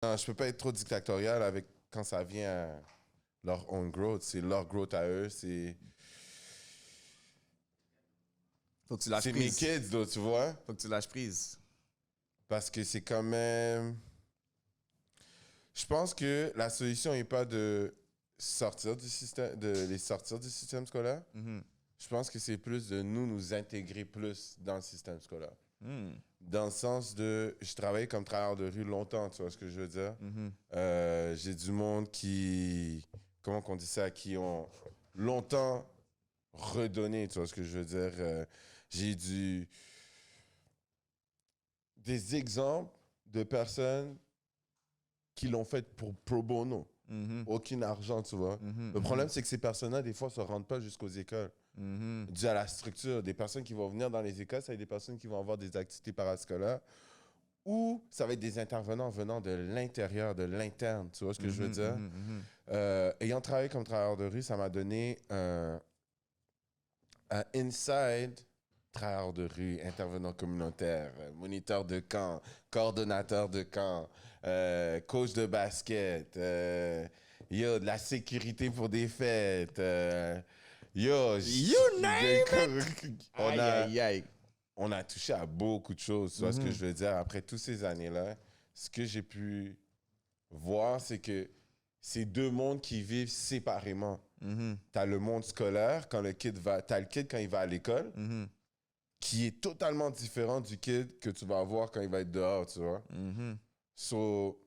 Non, je peux pas être trop dictatorial avec quand ça vient à leur own growth. C'est leur growth à eux. Faut que tu lâches C'est mes prise. kids, là, tu vois. Faut que tu lâches prise. Parce que c'est quand même. Je pense que la solution n'est pas de sortir du système, de les sortir du système scolaire. Mhm. Je pense que c'est plus de nous intégrer plus dans le système scolaire. Mm. Dans le sens de, je travaillais comme travailleur de rue longtemps, tu vois ce que je veux dire? Mhm. J'ai du monde qui, comment qu'on dit ça, qui ont longtemps redonné, tu vois ce que je veux dire? J'ai des exemples de personnes qui l'ont fait pour pro bono. Mhm. Aucun argent, tu vois. Mhm. Le problème, c'est que ces personnes-là, des fois, ne se rendent pas jusqu'aux écoles. Mhm. Dû à la structure. Des personnes qui vont venir dans les écoles, ça va être des personnes qui vont avoir des activités parascolaires ou ça va être des intervenants venant de l'intérieur, de l'interne. Tu vois ce que je veux dire? Mhm. Ayant travaillé comme travailleur de rue, ça m'a donné un inside travailleur de rue, intervenant communautaire, moniteur de camp, coordonnateur de camp, coach de basket, de la sécurité pour des fêtes. You name on Aïe, a, aïe, aïe. on a touché à beaucoup de choses. Tu vois ce que je veux dire? Après toutes ces années-là, ce que j'ai pu voir, c'est que c'est deux mondes qui vivent séparément. Mhm. T'as le monde scolaire, t'as le kid quand il va à l'école, Mhm. qui est totalement différent du kid que tu vas avoir quand il va être dehors, tu vois. Mhm. So,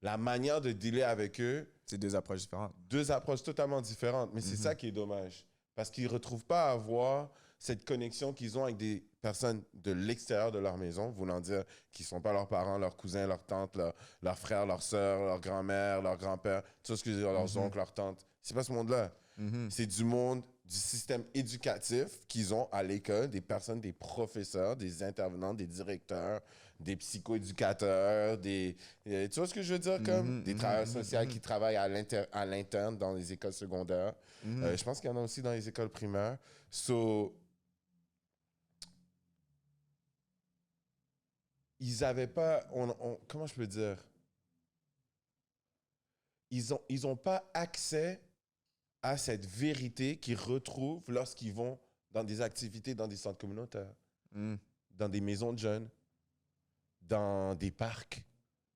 la manière de dealer avec eux, C'est deux approches différentes. deux approches totalement différentes. Mais c'est ça qui est dommage. Parce qu'ils ne retrouvent pas à avoir cette connexion qu'ils ont avec des personnes de l'extérieur de leur maison, voulant dire qu'ils ne sont pas leurs parents, leurs cousins, leurs tantes, leurs frères, leurs sœurs, leur grand-mère, leur grand-père, tout ce que je veux dire, leurs oncles, leurs tantes. C'est pas ce monde-là. Mhm. C'est du monde du système éducatif qu'ils ont à l'école, des personnes, des professeurs, des intervenants, des directeurs, des psychoéducateurs, tu vois ce que je veux dire, comme des travailleurs sociaux qui travaillent à l'interne dans les écoles secondaires. Je pense qu'il y en a aussi dans les écoles primaires. So, ils avaient pas, comment je peux dire? Ils ont pas accès à cette vérité qu'ils retrouvent lorsqu'ils vont dans des activités, dans des centres communautaires, Mhm. dans des maisons de jeunes, dans des parcs,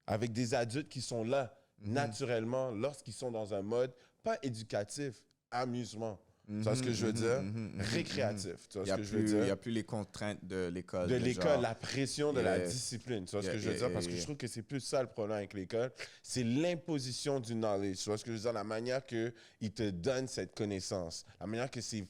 avec des adultes qui sont là naturellement lorsqu'ils sont dans un mode pas éducatif, amusement. Tu vois ce que je veux dire? Récréatif. Tu vois Il y ce a que je veux plus, il y dire? a plus les contraintes de l'école. De l'école, genre, la pression de la Yeah. discipline. Tu vois ce Yeah, que je veux yeah, dire? Parce que yeah, je yeah. trouve que c'est plus ça le problème avec l'école. C'est l'imposition du knowledge. Tu vois ce que je veux dire? La manière qu'ils te donnent cette connaissance. La manière que ils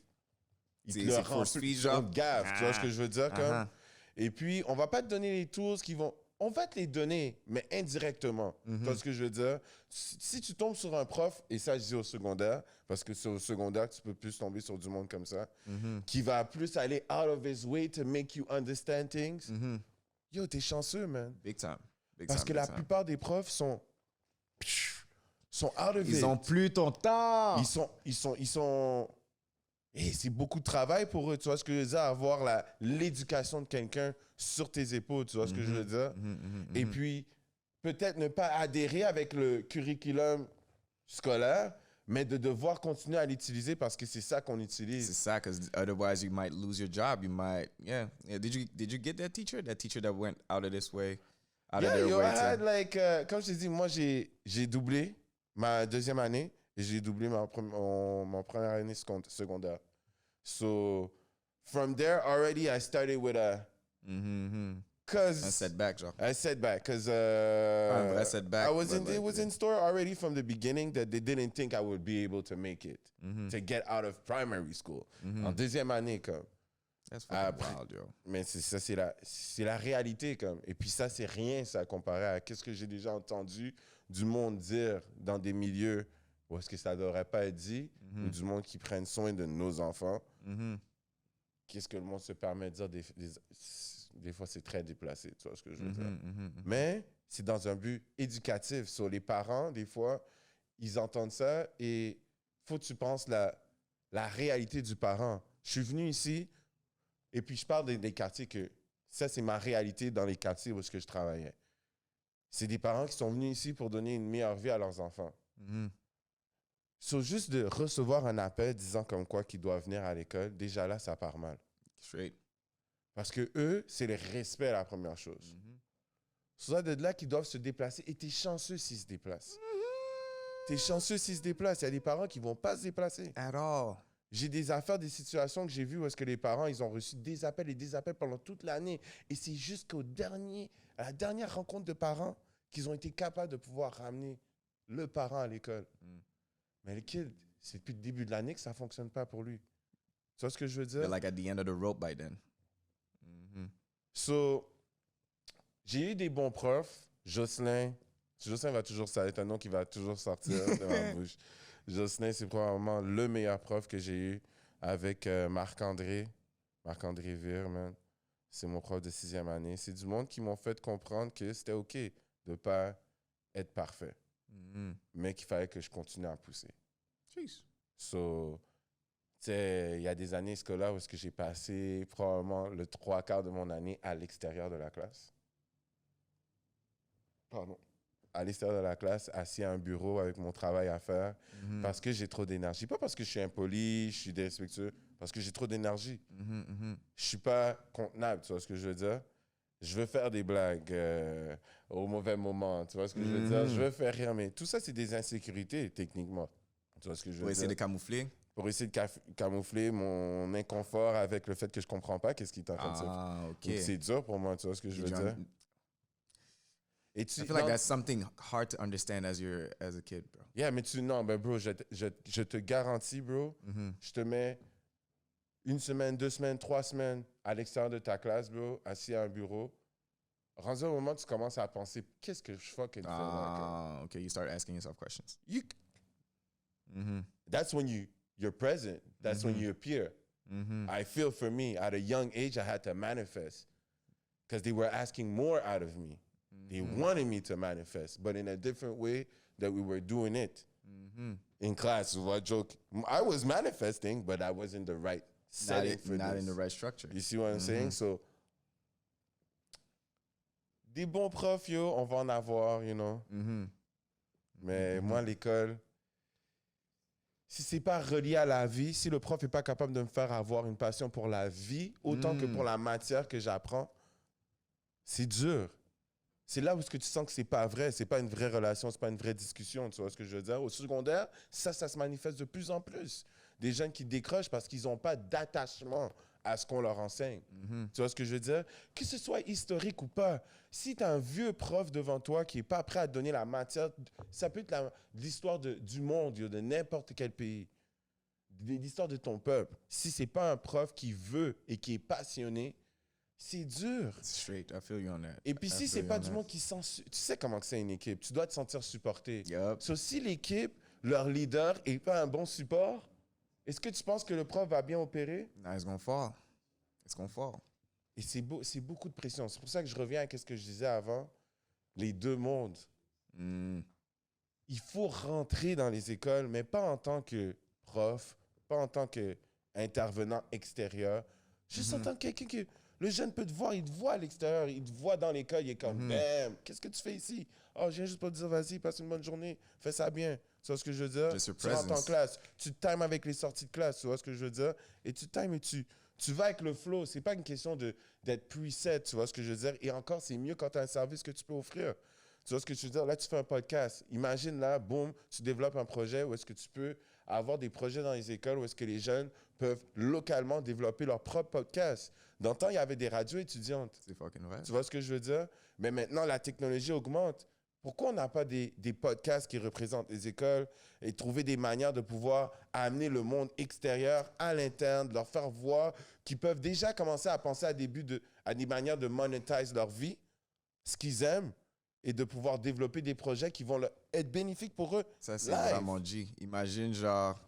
te le C'est force remplissent. feed, Ils genre. te gavent. Tu vois ce que je veux dire? Comme? Uh-huh. Et puis, on va pas te donner les tools qui vont... On va te les donner, mais indirectement. Tu vois ce que je veux dire? Si tu tombes sur un prof, et ça je dis au secondaire, parce que c'est au secondaire que tu peux plus tomber sur du monde comme ça, qui va plus aller out of his way to make you understand things, yo, t'es chanceux, man. Big time. Big Parce time, que big la time. plupart des profs sont out of it. Ils ont plus ton temps. Ils sont... Et c'est beaucoup de travail pour eux, tu vois ce que je veux dire, avoir l'éducation de quelqu'un sur tes épaules, tu vois ce que je veux dire. Et puis, peut-être ne pas adhérer avec le curriculum scolaire, mais de devoir continuer à l'utiliser parce que c'est ça qu'on C'est utilise. ça, because otherwise you might lose your job. You might, yeah. Did you get that teacher? That teacher that went out of this way, out of Yeah, their yo, way I had to... like, comme je t'ai dit, moi j'ai doublé ma deuxième année et j'ai doublé ma première année secondaire. So, from there already I started with a... Un Cause setback, genre. I setback because Un vrai setback, it was in store already from the beginning that they didn't think I would be able to make it to get out of primary school. En deuxième année, comme. That's fucking Après, wild, yo. mais c'est la réalité, comme. Et puis ça, c'est rien, ça, comparé à qu'est-ce que j'ai déjà entendu du monde dire dans des milieux où est-ce que ça devrait pas être dit, ou du monde qui prennent soin de nos enfants. Qu'est-ce que le monde se permet de dire des fois, c'est très déplacé, tu vois ce que je veux dire. Mais c'est dans un but éducatif. Sur les parents, des fois, ils entendent ça et faut que tu penses la réalité du parent. Je suis venu ici et puis je parle des quartiers que ça, c'est ma réalité dans les quartiers où est-ce que je travaillais. C'est des parents qui sont venus ici pour donner une meilleure vie à leurs enfants. Mhm. So, juste de recevoir un appel disant comme quoi qu'ils doivent venir à l'école, déjà là, ça part mal. Straight. Parce que eux, c'est le respect la première chose. Mhm. C'est de là qu'ils doivent se déplacer. Et t'es chanceux s'ils se déplacent. T'es chanceux s'ils se déplacent. Il y a des parents qui vont pas se déplacer. At all. J'ai des affaires, des situations que j'ai vues où est-ce que les parents, ils ont reçu des appels et des appels pendant toute l'année. Et c'est à la dernière rencontre de parents qu'ils ont été capables de pouvoir ramener le parent à l'école. Mm. Mais le kid, c'est depuis le début de l'année que ça fonctionne pas pour lui. Tu vois ce que je veux They're dire? like at the end of the rope by then. Mhm. So, j'ai eu des bons profs. Jocelyn va toujours, ça va être un nom qui va toujours sortir de ma bouche. Jocelyn, c'est probablement le meilleur prof que j'ai eu avec Marc-André. Marc-André Vire, man. C'est mon prof de 6e année. C'est du monde qui m'ont fait comprendre que c'était OK de ne pas être parfait, Mhm. mais qu'il fallait que je continue à pousser. Jeez. So, tu sais, il y a des années scolaires où est-ce que j'ai passé probablement le 3/4 de mon année à l'extérieur de la classe. Pardon. À l'extérieur de la classe, assis à un bureau avec mon travail à faire, Mhm. parce que j'ai trop d'énergie. Pas parce que je suis impoli, je suis dérespectueux, parce que j'ai trop d'énergie. Mhm. Mhm. Je suis pas contenable, tu vois ce que je veux dire? Je veux faire des blagues au mauvais moment, tu vois ce que je veux dire? Je veux faire rire, mais tout ça, c'est des insécurités, techniquement. Tu vois ce que je veux Pour essayer de dire? camoufler. Pour essayer de camoufler mon inconfort avec le fait que je comprends pas qu'est-ce qui est en train de se faire. Ah, ok. Donc, c'est dur pour moi, tu vois ce que je veux dire? Et I feel like that's something hard to understand as a kid, bro. Yeah, mais non, ben bro, je te garantis, bro, Mhm. je te mets 1 semaine, 2 semaines, 3 semaines à l'extérieur de ta classe, bro, assis à un bureau. Rendu au moment où tu commences à penser, qu'est-ce que je fucking fais là? Ah, okay. You start asking yourself questions. Mhm. That's when you're present. That's when Mhm. you appear. Mhm. I feel for me, at a young age, I had to manifest because they were asking more out of me. They wanted me to manifest, but in a different way that we were doing it Mhm. in class. So I joke, I was manifesting, but I was in the right setting for Not this. in the right structure. You see what I'm saying? So, des bons profs, yo, on va en avoir, you know. Mhm. Mais moi, l'école, si c'est pas relié à la vie, si le prof est pas capable de me faire avoir une passion pour la vie, autant que pour la matière que j'apprends, c'est dur. C'est là où ce que tu sens que c'est pas vrai, c'est pas une vraie relation, c'est pas une vraie discussion, tu vois ce que je veux dire? Au secondaire, ça se manifeste de plus en plus. Des jeunes qui décrochent parce qu'ils n'ont pas d'attachement à ce qu'on leur enseigne. Tu vois ce que je veux dire? Que ce soit historique ou pas, si tu as un vieux prof devant toi qui n'est pas prêt à te donner la matière, ça peut être l'histoire du monde, de n'importe quel pays, l'histoire de ton peuple. Si c'est pas un prof qui veut et qui est passionné, c'est dur. Straight. I feel you on that. Et puis I si feel c'est you pas on du that. monde qui sent... Tu sais comment que c'est une équipe. Tu dois te sentir supporté. Yup. So, si l'équipe, leur leader, n'est pas un bon support, est-ce que tu penses que le prof va bien opérer? Now it's gonna fall. It's gonna fall. Et c'est beaucoup de pression. C'est pour ça que je reviens à ce que je disais avant. Les deux mondes. Mm. Il faut rentrer dans les écoles, mais pas en tant que prof, pas en tant qu'intervenant extérieur, juste en tant que quelqu'un que le jeune peut te voir, il te voit à l'extérieur, il te voit dans l'école, il est comme, bam, qu'est-ce que tu fais ici? Oh, je viens juste pour te dire, vas-y, passe une bonne journée, fais ça bien. Tu vois ce que je veux dire? Just your Tu rentres en presence. classe, tu te times avec les sorties de classe, tu vois ce que je veux dire? Et tu times et tu vas avec le flow. C'est pas une question d'être preset, tu vois ce que je veux dire? Et encore, c'est mieux quand tu as un service que tu peux offrir. Tu vois ce que je veux dire? Là, tu fais un podcast. Imagine là, boum, tu développes un projet où est-ce que tu peux avoir des projets dans les écoles où est-ce que les jeunes peuvent localement développer leur propre podcast. Dans le temps, il y avait des radios étudiantes. C'est fucking vrai. Tu vois ce que je veux dire? Mais maintenant, la technologie augmente. Pourquoi on n'a pas des podcasts qui représentent les écoles et trouver des manières de pouvoir amener le monde extérieur à l'interne, de leur faire voir qu'ils peuvent déjà commencer à penser à des manières de monétiser leur vie, ce qu'ils aiment, et de pouvoir développer des projets qui vont être bénéfiques pour eux. Ça, c'est live. vraiment G. Imagine, genre,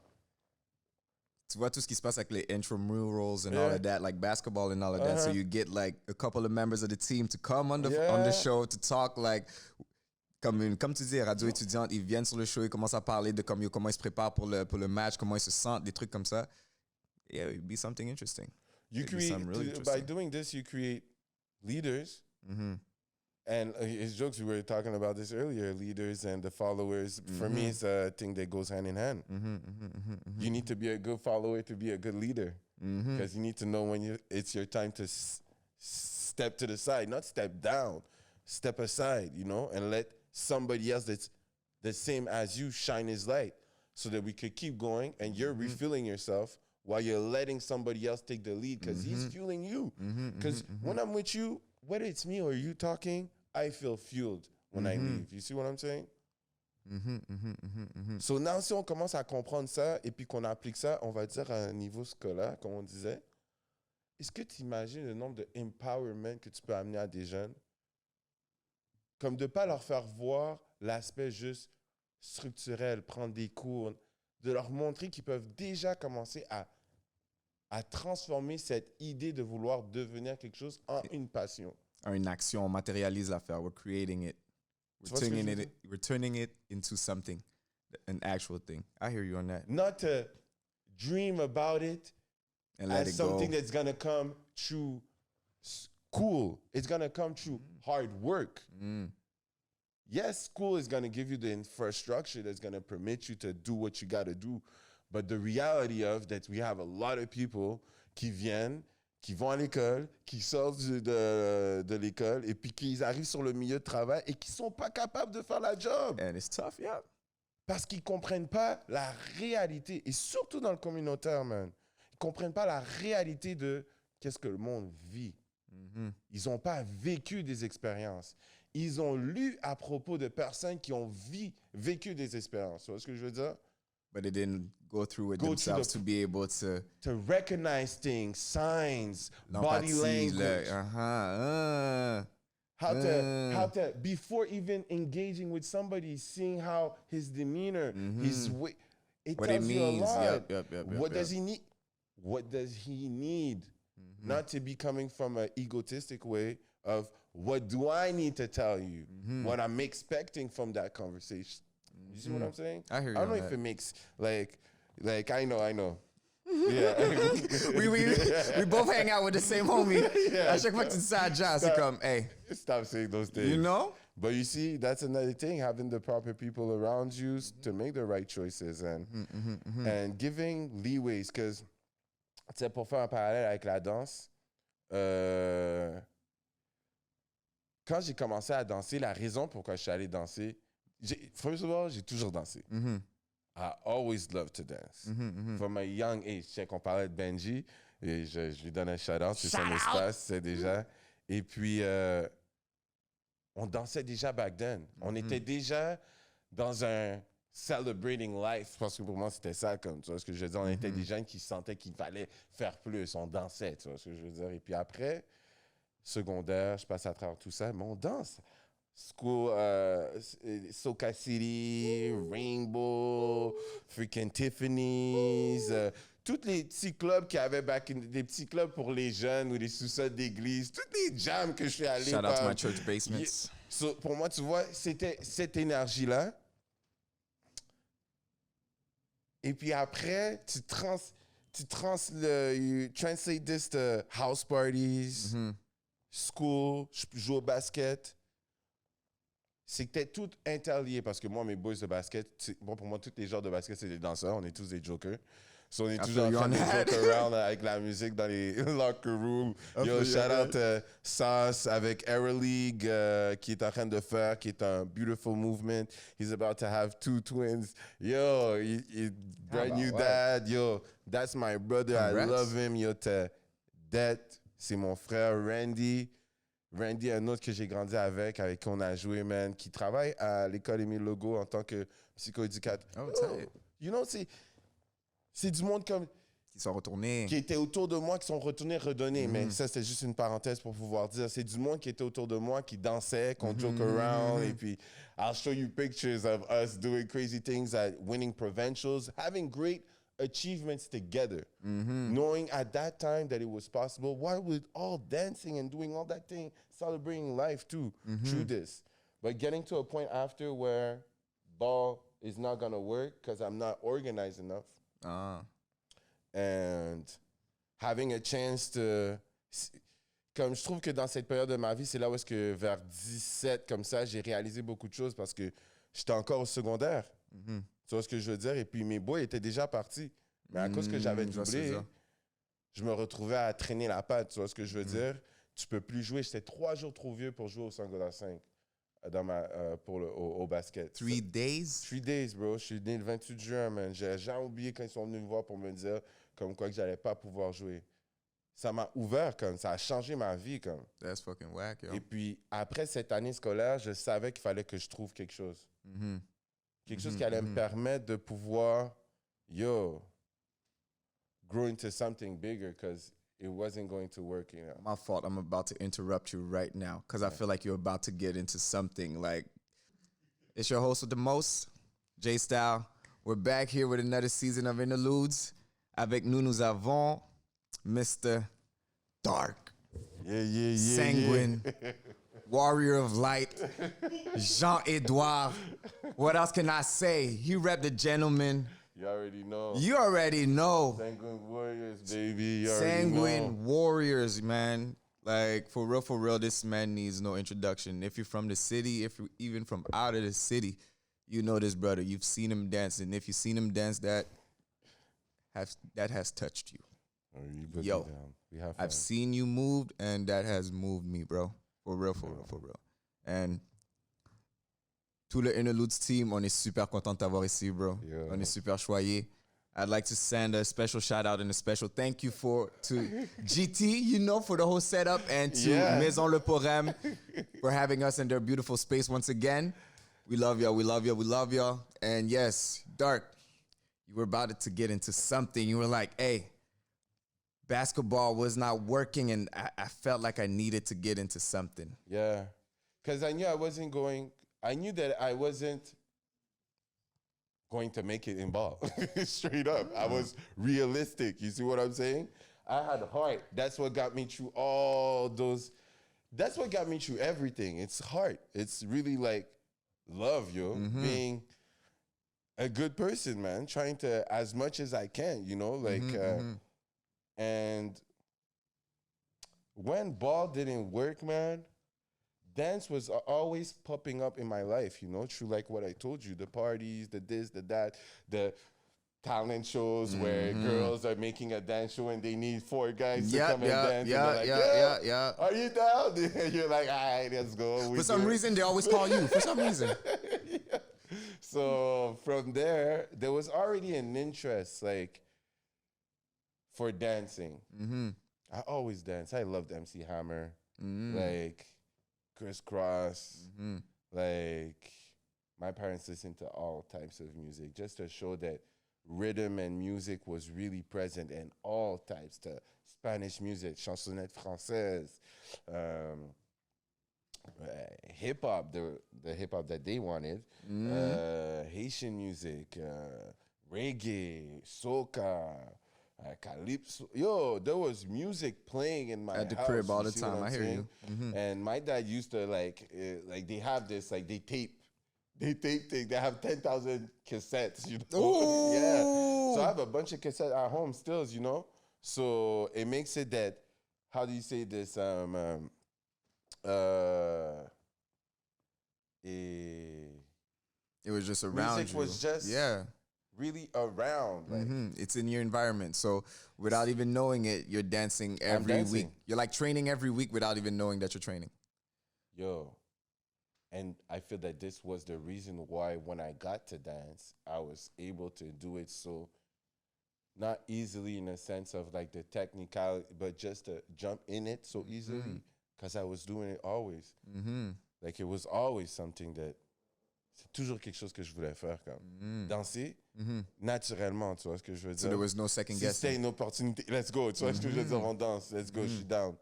tu vois tout ce qui se passe avec les intramurals and all of that, like basketball and all of that. So you get like a couple of members of the team to come on the show to talk like, comme tu dis, radio étudiante, ils viennent sur le show, ils commencent à parler de comment ils se préparent pour le match, comment ils se sentent, des trucs comme ça. Yeah, it'd be something interesting. You It'd be create, something really by interesting. doing this, you create leaders Mhm. And his jokes, we were talking about this earlier, leaders and the followers. For me, it's a thing that goes hand in hand. You need to be a good follower to be a good leader. Because you need to know when it's your time to step to the side, not step down, step aside, you know, and let somebody else that's the same as you shine his light so that we could keep going and you're refueling yourself while you're letting somebody else take the lead because he's fueling you. Because when I'm with you, whether it's me or you talking, I feel fueled when I leave. You see what I'm saying? So now, si on commence à comprendre ça et puis qu'on applique ça, on va dire à un niveau scolaire, comme on disait, est-ce que tu imagines le nombre de empowerment que tu peux amener à des jeunes? Comme de ne pas leur faire voir l'aspect juste structurel, prendre des cours, de leur montrer qu'ils peuvent déjà commencer à transformer cette idée de vouloir devenir quelque chose en une passion. En une action, on matérialise l'affaire. We're creating it. We're turning it into something, an actual thing. I hear you on that. Not to dream about it And let as it something go. that's going to come through school. It's going to come through hard work. Yes, school is going to give you the infrastructure that's going to permit you to do what you got to do. But the reality of that, we have a lot of people qui viennent, qui vont à l'école, qui sortent de l'école et puis qui arrivent sur le milieu de travail et qui sont pas capables de faire la job. And it's tough, yeah. Parce qu'ils comprennent pas la réalité. Et surtout dans le communautaire, man. Ils comprennent pas la réalité de qu'est-ce que le monde vit. Ils n'ont pas vécu des expériences. Ils ont lu à propos de personnes qui ont vécu des expériences. Tu vois ce que je veux dire? But they didn't go through it themselves to be able to recognize things, signs, body language. How to, before even engaging with somebody, seeing how his demeanor, his way, it what tells it you a means. lot. What does he need? What does he need? Not to be coming from an egotistic way of what do I need to tell you? What I'm expecting from that conversation. You see what I'm saying? I hear you. I don't know if it makes like I know. Yeah. we both hang out with the same homie. À chaque fois que tu dis ça à Jazz, c'est comme, hey. Stop saying those things. You know? But you see, that's another thing, having the proper people around you to make the right choices and giving leeways. Because, tu sais, pour faire un parallèle avec la danse, quand j'ai commencé à danser, la raison pourquoi je suis allé danser, first of all, j'ai toujours dansé. I always loved to dance. From a young age. Tu sais qu'on parlait de Benji, et je lui donne un shout-out, c'est son espace, c'est déjà. Et puis, on dansait déjà back then. On était déjà dans un celebrating life, parce que pour moi, c'était ça, comme, tu vois ce que je veux dire? On était des jeunes qui sentaient qu'il fallait faire plus. On dansait, tu vois ce que je veux dire? Et puis après, secondaire, je passe à travers tout ça, mais on danse. School, Soca City, Rainbow, freaking Tiffany's, tous les petits clubs qu'il y avait des petits clubs pour les jeunes ou des sous-sols d'église, tous les jams que je suis allé. Shout out to my church basements. So, pour moi, tu vois, c'était cette énergie-là. Et puis après, tu translate this to house parties, school, je joue au basket. C'était tout interlié parce que moi, mes boys de basket, bon, pour moi, tous les genres de basket, c'est des danseurs. On est tous des jokers. So, on est toujours en train de joke around avec la musique dans les locker rooms. Yo, shout out Sauce avec Aero League qui est en train de faire, qui est un beautiful movement. He's about to have 2 twins. Yo, he brand new dad. Yo, that's my brother. Congrats. I love him. Yo, that, c'est mon frère Randy, un autre que j'ai grandi avec qui on a joué, man, qui travaille à l'école Émile Legault en tant que psychoéducateur. Oh, tight. You know, c'est du monde comme... Qui sont retournés. Qui étaient autour de moi, qui sont retournés redonnés. Mais ça, c'était juste une parenthèse pour pouvoir dire. C'est du monde qui était autour de moi, qui dansait, qu'on joke around. Et puis, I'll show you pictures of us doing crazy things, winning provincials, having great achievements together. Knowing at that time that it was possible, while we're all dancing and doing all that thing, celebrating life too, through this. But getting to a point after where ball is not going to work because I'm not organized enough. And having a chance to... comme je trouve que dans cette période de ma vie, c'est là où est-ce que vers 17, comme ça, j'ai réalisé beaucoup de choses parce que j'étais encore au secondaire. Mhm. Tu vois ce que je veux dire? Et puis mes boys étaient déjà partis. Mais à cause que j'avais Je vois ce que doublé, c'est ça. je me retrouvais à traîner la patte. Tu vois ce que je veux Mhm. dire? Tu peux plus jouer. J'étais 3 jours trop vieux pour jouer au Sangola 5 au basket. 3 days? 3 days, bro. Je suis né le 28 juin, man. J'ai jamais oublié quand ils sont venus me voir pour me dire comme quoi que j'allais pas pouvoir jouer. Ça m'a ouvert, comme ça a changé ma vie, comme. That's fucking whack, yo. Et puis, après cette année scolaire, je savais qu'il fallait que je trouve quelque chose. Mhm. Quelque chose qui allait me permettre de pouvoir, grow into something bigger because it wasn't going to work, you know. My fault. I'm about to interrupt you right now because I feel like you're about to get into something. Like, it's your host with the most, J Style. We're back here with another season of Interludes. Avec nous, nous avons Mr. Dark, Yeah. Sanguine, Warrior of Light, Jean-Edouard. What else can I say? He rep the gentleman. You already know. You already know. Sanguine Warriors, baby. You already Sanguine know. Warriors, man. Like, for real, this man needs no introduction. If you're from the city, if you're even from out of the city, you know this brother. You've seen him dance, and if you've seen him dance, that has touched you. Oh, you put Yo, me down. We have fun. I've seen you moved, and that has moved me, bro. For real. And tout le Interludes team, on est super content de t'avoir ici, bro. Yeah. On est super choyé. I'd like to send a special shout out and a special thank you to GT, you know, for the whole setup, and to Maison Le Porem for having us in their beautiful space once again. We love y'all. And yes, Dark, you were about to get into something. You were like, hey, basketball was not working, and I felt like I needed to get into something. Yeah. Because I knew that I wasn't going to make it in ball. Straight up. I was realistic. You see what I'm saying? I had heart. That's what got me through all those. That's what got me through everything. It's heart. It's really like love, being a good person, man. Trying to, as much as I can, you know, like, and when ball didn't work, man, dance was always popping up in my life, you know, through like what I told you, the parties, the this, the that, the talent shows where girls are making a dance show and they need 4 guys to come and dance. Yeah. Are you down? You're like, all right, let's go. For some reason, they always call you. For some reason. Yeah. So from there was already an interest, like, for dancing. I always dance. I loved MC Hammer, like Criss Cross. Like, my parents listened to all types of music just to show that rhythm and music was really present in all types. To Spanish music, chansonnette française, hip hop, the hip hop that they wanted, Haitian music, reggae, soca. Calypso. Yo, there was music playing in my at the house, crib all you the see what time. I'm I hear saying? you. And my dad used to like they have this, like they tape thing. They have 10,000 cassettes, you know? Ooh. Yeah. So I have a bunch of cassettes at home still, you know? So it makes it that, how do you say this? It was just around music you. was just really around. Like, It's in your environment. So without even knowing it, you're dancing every week. You're like training every week without even knowing that you're training. Yo. And I feel that this was the reason why when I got to dance, I was able to do it so, not easily in a sense of like the technical, but just to jump in it so easily, because I was doing it always. Like, it was always something that, c'est toujours quelque chose que je voulais faire, comme danser naturellement, tu vois ce que je veux dire? So there was no second Si guessing. c'était une opportunité, let's go, tu vois ce que je veux dire? On danse, let's go, je suis down.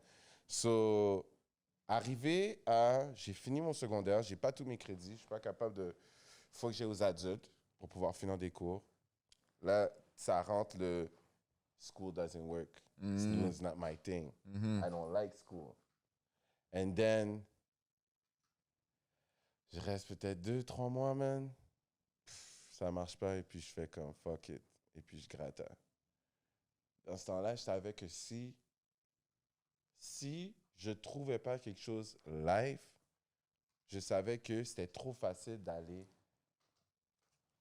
So, j'ai fini mon secondaire, j'ai pas tous mes crédits, je suis pas capable de, faut que j'aille aux adultes pour pouvoir finir des cours. Là, ça rentre le school doesn't work. School is not my thing. I don't like school. And then, je reste peut-être 2-3 mois, man. Ça marche pas, et puis je fais comme fuck it. Et puis je gratte. Dans ce temps-là, je savais que si je trouvais pas quelque chose live, je savais que c'était trop facile d'aller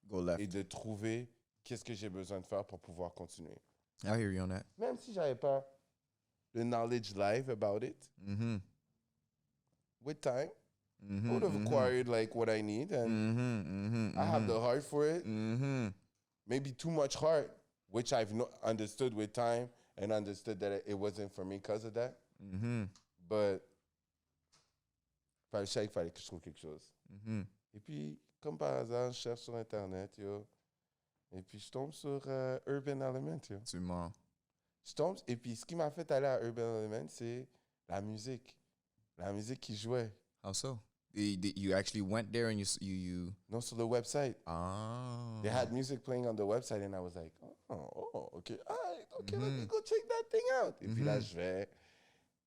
Go left. et de trouver qu'est-ce que j'ai besoin de faire pour pouvoir continuer. I hear you on that. Même si j'avais pas le knowledge live about it, Mm-hmm. with time, Mm-hmm. I would have acquired like what I need, and Mm-hmm. Mm-hmm. I have the heart for it. Mm-hmm. Maybe too much heart, which I've understood with time and understood that it wasn't for me because of that. Mm-hmm. But je savais qu'il fallait que je trouve quelque chose. Mm-hmm. Et puis, comme par hasard, je cherche sur Internet, yo. Et puis, je tombe sur Urban Element, yo. Absolument. Je tombe, et puis, ce qui m'a fait aller à Urban Element, c'est la musique. La musique qui jouait. How so? You actually went there and you Non, sur le website. Ah. They had music playing on the website, and I was like, oh, okay. All right, okay, let me go check that thing out. Et puis là, je vais.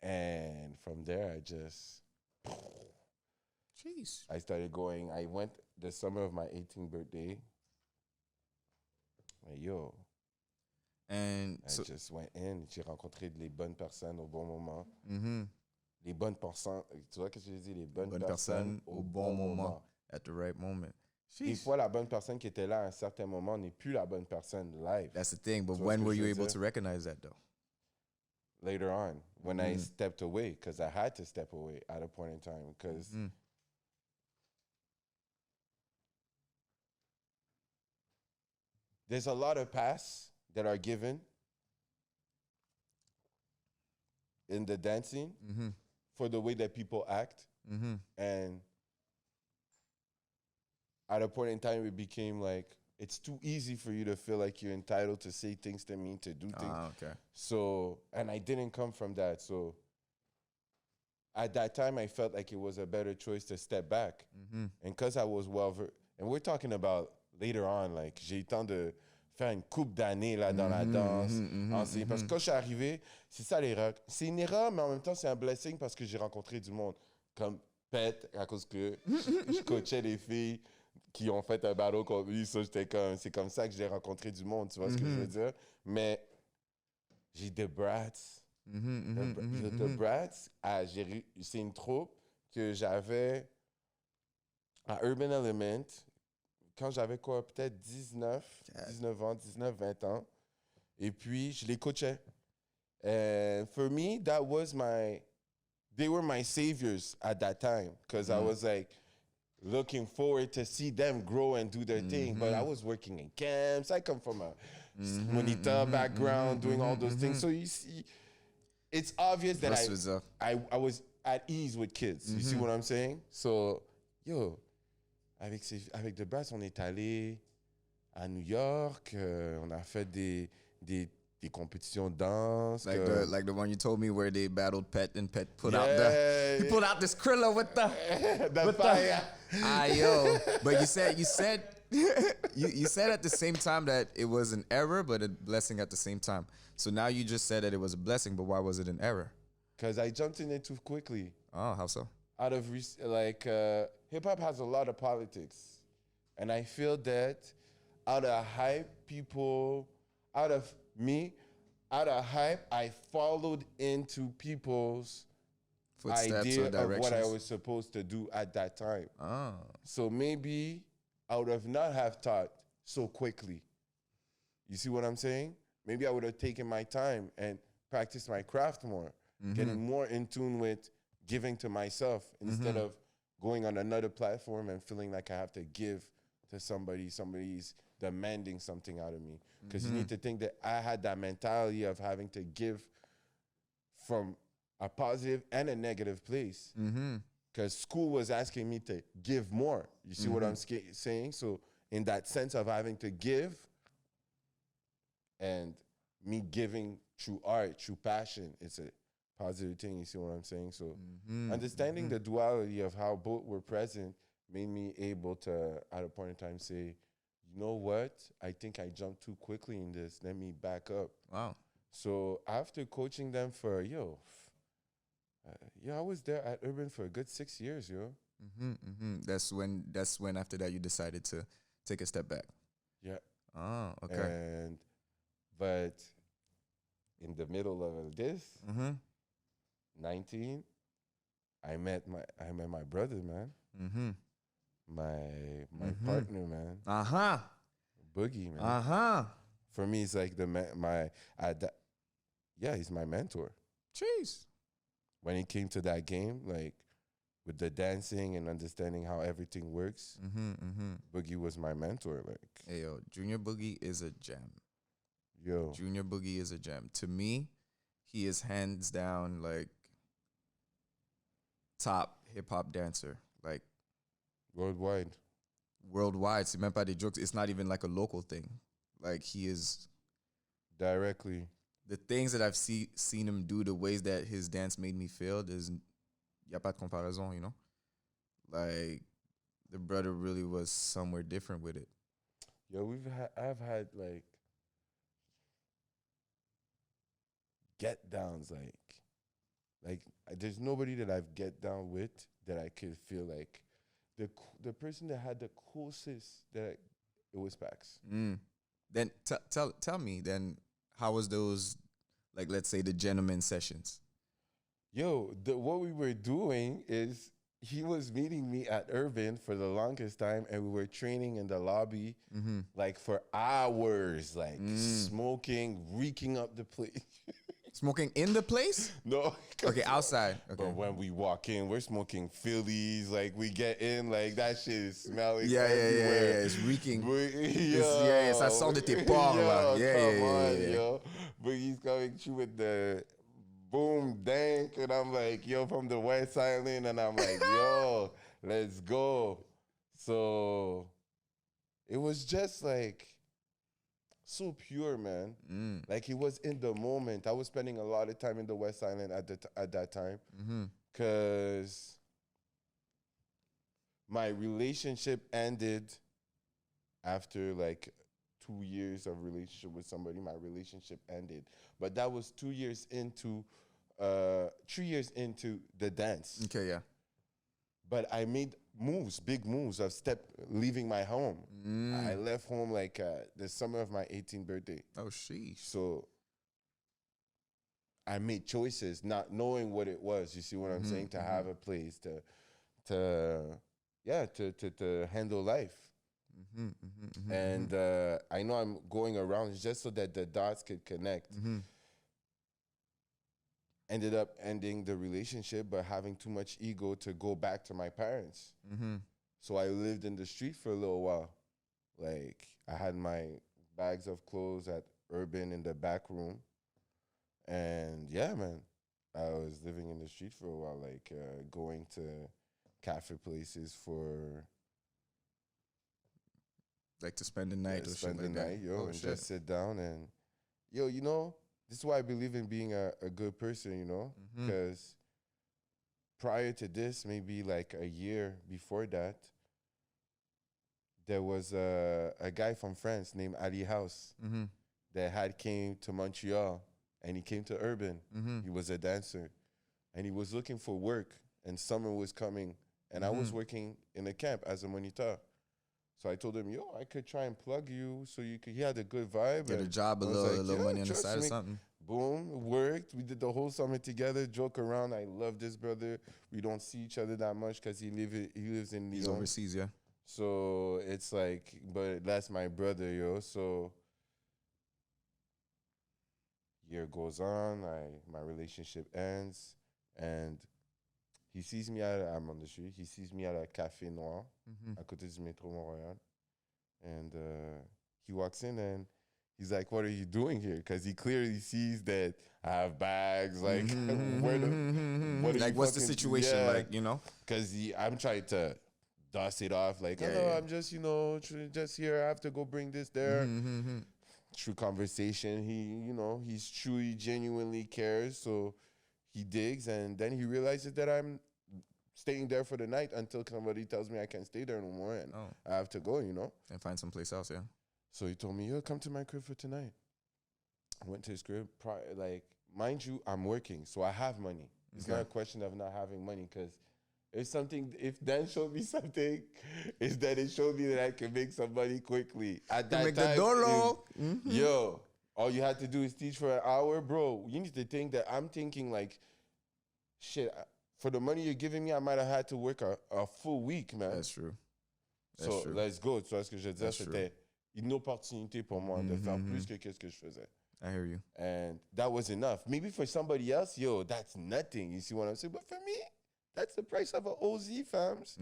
And from there, I just... Jeez. I started going. I went the summer of my 18th birthday. Like, yo, And I so just went in. J'ai rencontré les bonnes personnes au bon moment. mm-hmm. Les bonnes personnes, tu vois ce que je dis? Les bonnes Bonne personnes personne au bon moment. At the right moment. Des Jeez. fois, la bonne personne qui était là à un certain moment n'est plus la bonne personne live. That's the thing. But Tu vois when ce que were je you veux able dire? to recognize that though? Later on, when I stepped away, because I had to step away at a point in time, because there's a lot of paths that are given in the dancing for the way that people act. And at a point in time, it became like, it's too easy for you to feel like you're entitled to say things to me, to do things. Ah, okay. So, and I didn't come from that. So at that time, I felt like it was a better choice to step back. And because I was and we're talking about later on, like, j'ai eu le temps de faire une couple d'années là, dans la danse. Parce que quand je suis arrivé, c'est ça l'erreur. C'est une erreur, mais en même temps, c'est un blessing parce que j'ai rencontré du monde. Comme Pet, à cause que je coachais les filles qui ont fait un battle contre lui. So j'étais comme, c'est comme ça que j'ai rencontré du monde, tu vois ce que je veux dire? Mais j'ai The Brats. The Brats, c'est une troupe que j'avais à Urban Element quand j'avais quoi, peut-être 19 ans, 20 ans. Et puis, je les coachais. And for me, they were my saviors at that time because I was like looking forward to see them grow and do their thing. But I was working in camps. I come from a monitor background, doing all those things. So you see, it's obvious that I was at ease with kids. You see what I'm saying? So, yo, avec The Brats, on est allé à New York. On a fait des compétitions de danse. Like the one you told me where they battled Pet and Pet he pulled out this Krilla with the fire. Yo. But you said you said at the same time that it was an error but a blessing at the same time. So now you just said that it was a blessing, but why was it an error? Because I jumped in it too quickly. Oh, how so? Out of hip hop has a lot of politics, and I feel that out of hype, I followed into people's idea of what I was supposed to do at that time. Oh. So maybe I would have not have taught so quickly. You see what I'm saying? Maybe I would have taken my time and practiced my craft more, getting more in tune with giving to myself instead of going on another platform and feeling like I have to give to somebody's demanding something out of me. Because you need to think that I had that mentality of having to give from a positive and a negative place. Because school was asking me to give more. You see what I'm saying? So in that sense of having to give and me giving through art, through passion, it's a positive thing. You see what I'm saying? So understanding the duality of how both were present made me able to, at a point in time, say, you know what? I think I jumped too quickly in this. Let me back up. Wow. So after coaching them for, I was there at Urban for a good 6 years, yo. That's when after that you decided to take a step back. Yeah. Oh, okay. But in the middle of this, 19, I met my brother, man. Mm-hmm. My partner, man. Uh-huh. Boogie, man. Uh-huh. For me, it's like he's my mentor. Jeez. When it came to that game, like with the dancing and understanding how everything works, Boogie was my mentor. Like, Hey, yo, Junior Boogie is a gem. yo, Junior Boogie is a gem. To me, he is hands down like top hip hop dancer. Like worldwide. worldwide. C'est même pas des jokes. It's not even like a local thing. Like he is Directly. the things that I've seen him do, the ways that his dance made me feel, y a pas de comparaison, you know? Like the brother really was somewhere different with it. Yo, I've had like get downs, like there's nobody that I've get down with that I could feel like the person that had the coolest it was Pax. Then tell me then, how was those, like, let's say the gentleman sessions? Yo, what we were doing is he was meeting me at Urban for the longest time, and we were training in the lobby like for hours, like smoking, reeking up the place. Smoking in the place? No. Okay, outside. Okay. But when we walk in, we're smoking Phillies. Like we get in, like that shit is smelling Yeah. everywhere. It's reeking. Yo, ça sort de tes pores, là. Yeah. Yo. But he's coming through with the boom dank, and I'm like, yo, from the West Island, and I'm like, yo, let's go. So it was just like so pure, man. Like he was in the moment. I was spending a lot of time in the West Island at that time because my relationship ended after like 2 years of relationship with somebody. My relationship ended, but that was 2 years into 3 years into the dance. Okay, yeah. But I made big moves of leaving my home. I left home like the summer of my 18th birthday. Oh, sheesh. So I made choices not knowing what it was. You see what I'm saying? To have a place to handle life. And I know I'm going around just so that the dots could connect. Ended up ending the relationship, but having too much ego to go back to my parents. So I lived in the street for a little while. Like I had my bags of clothes at Urban in the back room. And yeah, man, I was living in the street for a while, like going to cafe places for like to spend the night or spend something the like night, that. yo, and just sit down and you know, this is why I believe in being a good person, you know, because prior to this, maybe like a year before that, there was a guy from France named Ali House that came to Montreal, and he came to Urban. He was a dancer, and he was looking for work, and summer was coming, and I was working in a camp as a monitor. So I told him, yo, I could try and plug you so you could. He had a good vibe. Get a job, a little money on the side or something. Boom, it worked. We did the whole summer together, joke around. I love this brother. We don't see each other that much because he lives in Lyon. He's overseas, yeah. So it's like, but that's my brother, yo. So year goes on, my relationship ends, and he sees me I'm on the street. He sees me at a Café Noir à côté du métro Montréal, and he walks in and he's like, "What are you doing here?" Because he clearly sees that I have bags. Like, what's the situation? Yeah. Like, you know? Because I'm trying to dust it off. Like, I'm just, just here. I have to go bring this there. True conversation. He's truly, genuinely cares. So he digs, and then he realizes that I'm staying there for the night until somebody tells me I can't stay there no more, and I have to go, And find someplace else, yeah. So he told me, yo, come to my crib for tonight. I went to his crib. Mind you, I'm working, so I have money. It's not a question of not having money, because if Dan showed me something, it's that it showed me that I can make some money quickly. At that time, yo, all you had to do is teach for an hour, bro. You need to think that I'm thinking like shit, for the money you're giving me, I might have had to work a full week, man. That's true. So, let's go. Tu vois ce que je veux dire? C'était une opportunité pour moi de faire plus que qu'est-ce que je faisais. I hear you. And that was enough. Maybe for somebody else, yo, that's nothing. You see what I'm saying? But for me, that's the price of an OZ, fams.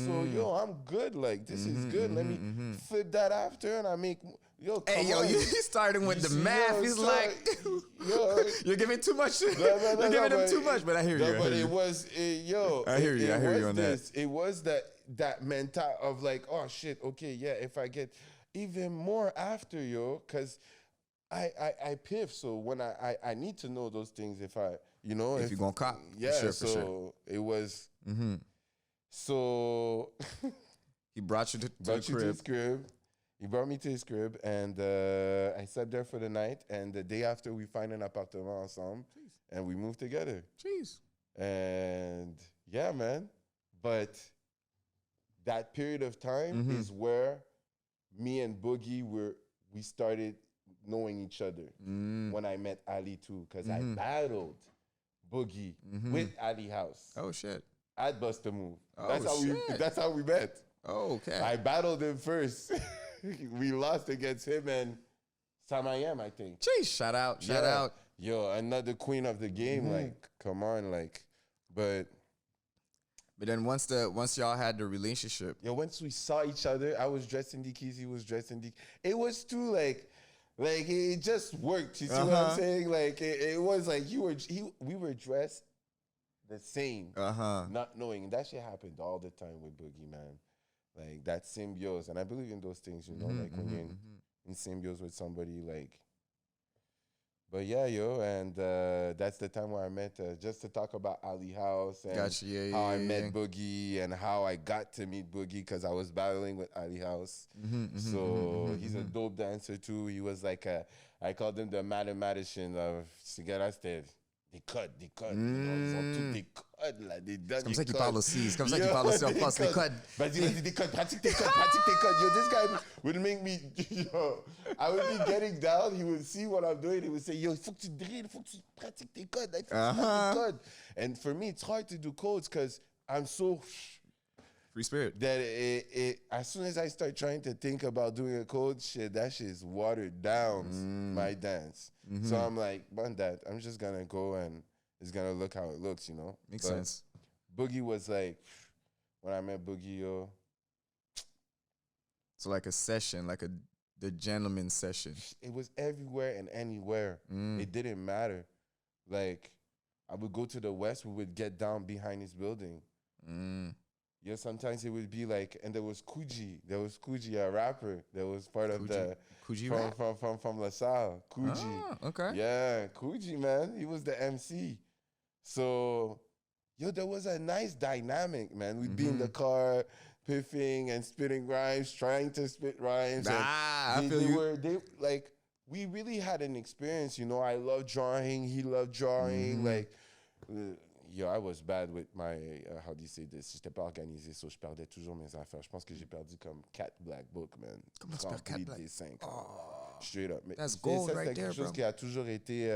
So, yo, I'm good. Like, this is good. Let me flip that after and I make, yo, come on. You starting with the math. Yo, He's so, like, yo, you're giving too much. You're giving him too much, but I hear you. No, but it was, yo. I hear you. I hear you on that. It was that mental of like, oh, shit, okay, yeah, if I get even more after, yo, because I piff. So when I need to know those things if I, you know. If you're going to cop. Yeah, for so sure. it was. So. He brought you to his crib. He brought me to his crib, and I slept there for the night. And the day after, we find an appartement ensemble, and we moved together. Jeez. And yeah, man. But that period of time is where me and Boogie we started knowing each other. When I met Ali too, because I battled Boogie with Ali House. Oh shit. At Bust a Move. Oh, That's how we met. Oh, okay. I battled him first. We lost against him and Samayem, I think. Jeez, shout out. Yo, another queen of the game. Like, come on, like, but then once y'all had the relationship. Yo, once we saw each other, I was dressed in Dickies, he was dressed in Dickies. It was too like it just worked. You see what I'm saying? Like it was like we were dressed the same. Not knowing. And that shit happened all the time with Boogie, man. Like that symbiosis. And I believe in those things, you know, like when you're in symbiosis with somebody, like. But yeah, yo, and that's the time where I met, just to talk about Ali House and how I met Boogie and how I got to meet Boogie because I was battling with Ali House. So he's a dope dancer too. He was like I called him the mathematician of Sigara State. Des codes. You know, ils ont tous des codes, là, des C'est comme ça qu'il parle aussi. C'est comme ça qu'il parle aussi en France, les codes. Vas-y, des codes, pratique tes codes. Yo, this guy would make me, yo, I would be getting down, he would see what I'm doing, he would say, yo, il faut que tu drill, il faut que tu pratiques tes codes, like, faut que tu fasses tes codes. And for me, it's hard to do codes because I'm so... Free spirit. That as soon as I start trying to think about doing a code, that shit is watered down, my dance. So I'm like, man, I'm just going to go and it's going to look how it looks, you know? Makes sense. Boogie was like, when I met Boogie, yo. So like a session, like the gentleman session. It was everywhere and anywhere. It didn't matter. Like, I would go to the West, we would get down behind his building. Yeah, sometimes it would be like, and there was Kuji. A rapper that was part of the from LaSalle. Kuji. Oh, okay. Yeah, Kuji, man. He was the MC. So, yo, there was a nice dynamic, man. We'd be in the car, piffing and spitting rhymes, trying to spit rhymes. I feel you. We really had an experience, you know. I love drawing. He loved drawing. Yo, I was bad with my, how do you say this? J'étais pas organisé, so je perdais toujours mes affaires. Je pense que j'ai perdu comme 4 black books, man. Comment tu perds 4 black? Straight up. That's gold right there, bro. C'est quelque chose qui a toujours été,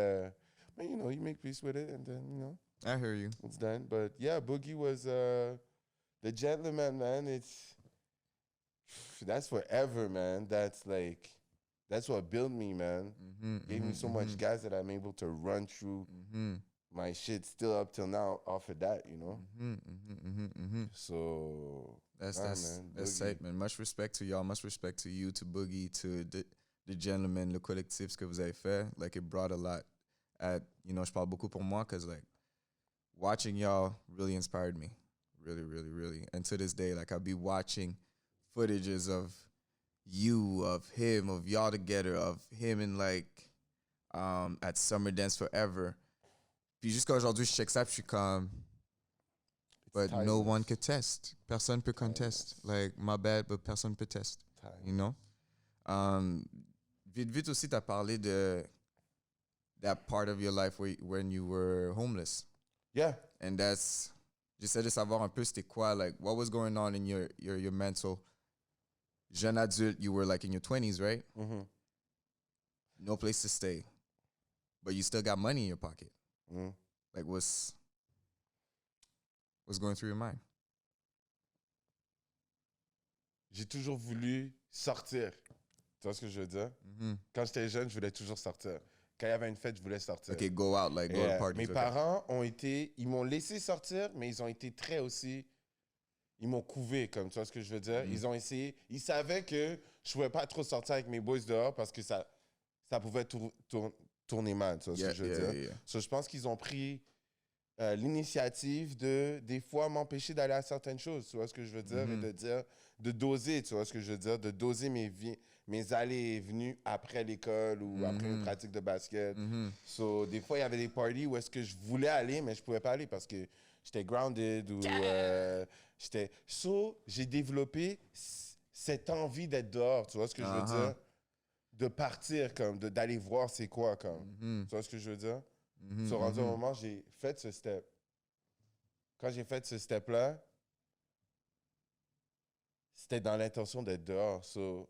but you know, you make peace with it and then, you know. I hear you. It's done. But yeah, Boogie was the gentleman, man. That's forever, man. That's what built me, man. Gave me so much gas that I'm able to run through my shit still up till now off of that, you know? So that's tight, man. Much respect to y'all. Much respect to you, to Boogie, to the gentleman, le collectif, ce que vous avez fait. Like, it brought a lot at, you know, je parle beaucoup pour moi, because, like, watching y'all really inspired me. Really, really, really. And to this day, like, I'll be watching footages of you, of him, of y'all together, of him in, like, at Summer Dance Forever. Puis jusqu'à aujourd'hui, je check ça, puis je suis comme... But no one could test. Personne peut contest. Like, my bad, but personne peut test. You know? Vite aussi, t'as parlé de that part of your life when you were homeless. Yeah. And that's... J'essaie de savoir un peu c'était quoi, like, what was going on in your mental... Jeune adulte, you were like in your 20s, right? No place to stay. But you still got money in your pocket. Like, What's going through your mind? J'ai toujours voulu sortir. Tu vois ce que je veux dire? Quand j'étais jeune, je voulais toujours sortir. Quand il y avait une fête, je voulais sortir. Okay, go out, like, go to parties. Mes parents ils m'ont laissé sortir, mais ils ont été très aussi, ils m'ont couvé, comme, tu vois ce que je veux dire? Ils ont essayé, ils savaient que je pouvais pas trop sortir avec mes boys dehors parce que ça pouvait tourner mal, tu vois ce que je veux dire? So, je pense qu'ils ont pris l'initiative de, des fois, m'empêcher d'aller à certaines choses, tu vois ce que je veux dire? Et de doser, tu vois ce que je veux dire? De doser mes allées et venues après l'école ou après une pratique de basket. So, des fois, il y avait des parties où est-ce que je voulais aller, mais je pouvais pas aller parce que j'étais grounded ou j'étais... So, j'ai développé cette envie d'être dehors, tu vois ce que je veux dire? De partir, comme, d'aller voir c'est quoi, comme. Tu vois ce que je veux dire? So, rendu au moment, j'ai fait ce step. Quand j'ai fait ce step-là, c'était dans l'intention d'être dehors. So,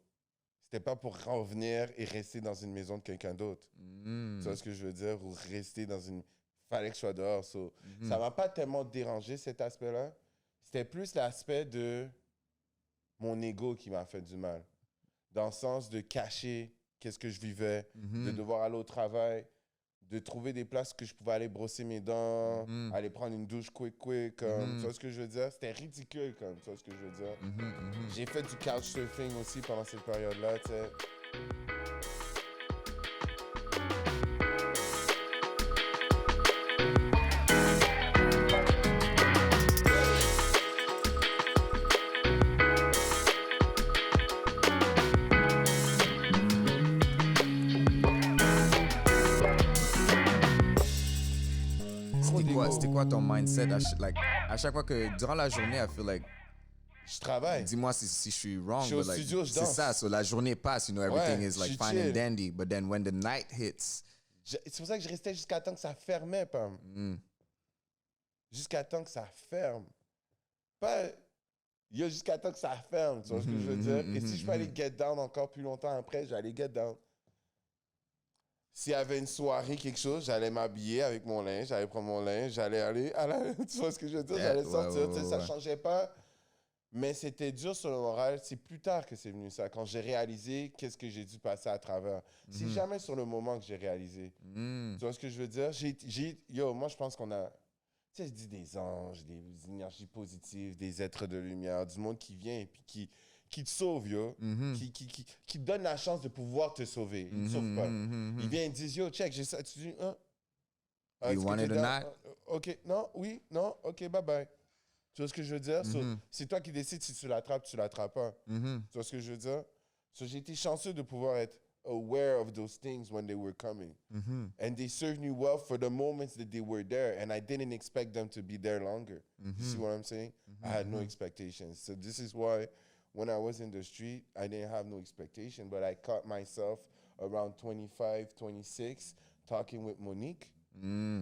c'était pas pour revenir et rester dans une maison de quelqu'un d'autre. Tu vois ce que je veux dire? Ou rester dans une... Fallait que je sois dehors. So, ça m'a pas tellement dérangé, cet aspect-là. C'était plus l'aspect de mon ego qui m'a fait du mal. Dans le sens de cacher qu'est-ce que je vivais, de devoir aller au travail, de trouver des places que je pouvais aller brosser mes dents, aller prendre une douche quick, comme, tu vois ce que je veux dire? C'était ridicule, comme, tu vois ce que je veux dire? J'ai fait du couchsurfing aussi pendant cette période-là, tu sais. C'était quoi ton mindset à chaque fois que durant la journée, I feel like je travaille. Dis-moi si je suis wrong, je suis au studio, je danse. C'est ça, so la journée passe, you know, everything is like fine and dandy, but then when the night hits, c'est pour ça que je restais jusqu'à temps que ça fermait, Pam. Jusqu'à temps que ça ferme. Pas jusqu'à temps que ça ferme, tu vois ce que je veux dire? Et si je peux aller get down encore plus longtemps après, j'allais get down. S'il y avait une soirée, quelque chose, j'allais m'habiller avec mon linge, j'allais prendre mon linge, j'allais aller à la... Tu vois ce que je veux dire? J'allais sortir, tu sais, ça changeait pas. Mais c'était dur sur le moral. C'est plus tard que c'est venu ça, quand j'ai réalisé qu'est-ce que j'ai dû passer à travers. C'est jamais sur le moment que j'ai réalisé. Tu vois ce que je veux dire? Moi, je pense qu'on a... Tu sais, je dis des anges, des énergies positives, des êtres de lumière, du monde qui vient et puis qui te sauve, yo. Qui te donne la chance de pouvoir te sauver. Il ne te sauve pas. Il vient et dit, yo, check, j'ai ça. Tu dis, hein? You want it or not? OK, non, oui, non, OK, bye-bye. Tu vois ce que je veux dire? So, c'est toi qui décides si tu l'attrapes, tu l'attrapes pas. Tu vois ce que je veux dire? So, j'ai été chanceux de pouvoir être aware of those things when they were coming. And they served me well for the moments that they were there. And I didn't expect them to be there longer. You see what I'm saying? I had no expectations. So this is why when I was in the street, I didn't have no expectation. But I caught myself around 25, 26, talking with Monique.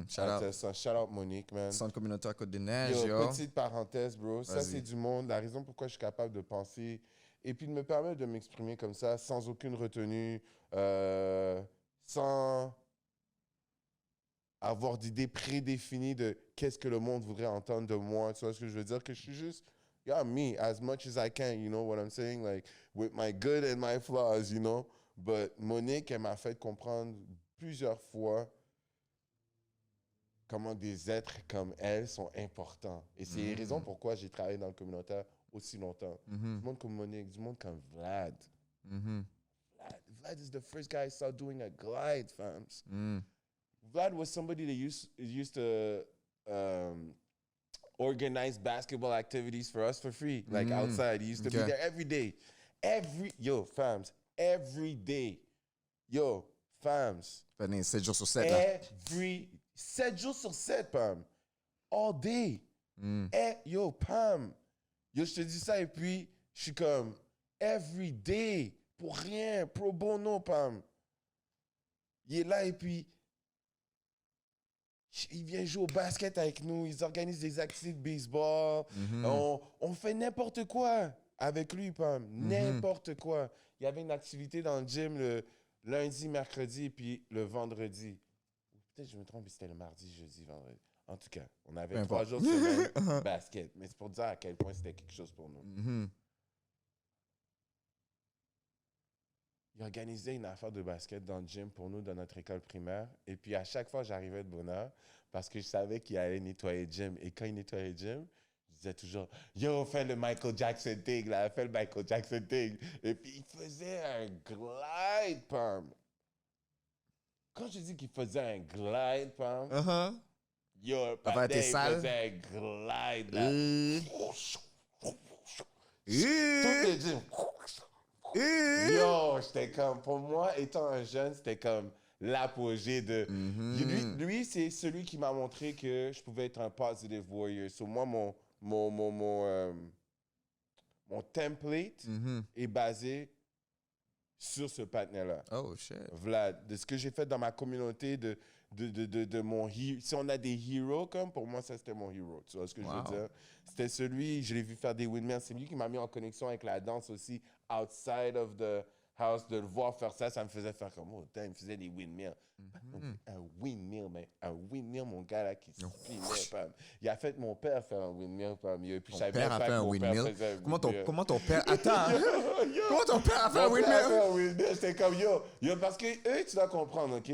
Shout out. Shout out Monique, man. Centre communautaire Côte des Neiges, yo. Petite parenthèse, bro. Ça, c'est du monde. La raison pourquoi je suis capable de penser et puis de me permettre de m'exprimer comme ça, sans aucune retenue, sans avoir d'idées prédéfinies de qu'est-ce que le monde voudrait entendre de moi. Tu vois ce que je veux dire? Que je suis juste, yeah, me, as much as I can, you know what I'm saying? Like, with my good and my flaws, you know? But Monique, elle m'a fait comprendre plusieurs fois comment des êtres comme elle sont importants. Et c'est les raisons pourquoi j'ai travaillé dans le communautaire aussi longtemps. Du monde comme Monique, du monde comme Vlad. Vlad is the first guy I saw doing a glide, fams. Vlad was somebody that used to organize basketball activities for us for free, like outside. He used to be there every day. Fams, every day. Yo, fams. 7 jours sur 7, là. 7 jours sur 7, Pam. All day. Yo, Pam. Yo, je te dis ça et puis je suis comme, every day. Pour rien. Pro bono, Pam. Il est là et puis il vient jouer au basket avec nous. Ils organisent des activités de baseball. On fait n'importe quoi avec lui, Pam. N'importe quoi. Il y avait une activité dans le gym le lundi, mercredi et puis le vendredi. Peut-être que je me trompe, c'était le mardi, jeudi, vendredi. En tout cas, on avait Peu 3 importe. jours semaine basket. Mais c'est pour dire à quel point c'était quelque chose pour nous. Mhm. Il organisait une affaire de basket dans le gym pour nous dans notre école primaire. Et puis à chaque fois, j'arrivais de bonne heure parce que je savais qu'il allait nettoyer le gym. Et quand il nettoyait le gym, je disais toujours Yo, fais le Michael Jackson thing, là, fais le Michael Jackson thing. Et puis il faisait un glide pump. Quand je dis qu'il faisait un glide pump, Uh-huh. yo, Ça va être il sale. faisait un glide là. Tout le gym. Yo, j'étais comme, pour moi, étant un jeune, c'était comme l'apogée de... Lui c'est celui qui m'a montré que je pouvais être un positive warrior. So, moi, mon template est basé sur ce partenaire-là. Oh, shit. Vlad, de ce que j'ai fait dans ma communauté, de mon hero. Si on a des heroes, comme pour moi, ça c'était mon hero. Tu vois ce que je veux dire? C'était celui, je l'ai vu faire des windmills. C'est lui qui m'a mis en connexion avec la danse aussi, outside of the house. De le voir faire ça, ça me faisait faire comme, oh, il me faisait des windmills. Un windmill, mais un windmill, mon gars là, qui se filmait. Il a fait mon père faire un windmill. Et puis, Ton père a fait un windmill? Comment ton père... Attends! Comment ton père a fait un windmill? C'était comme, yo, parce que eux, tu dois comprendre, OK?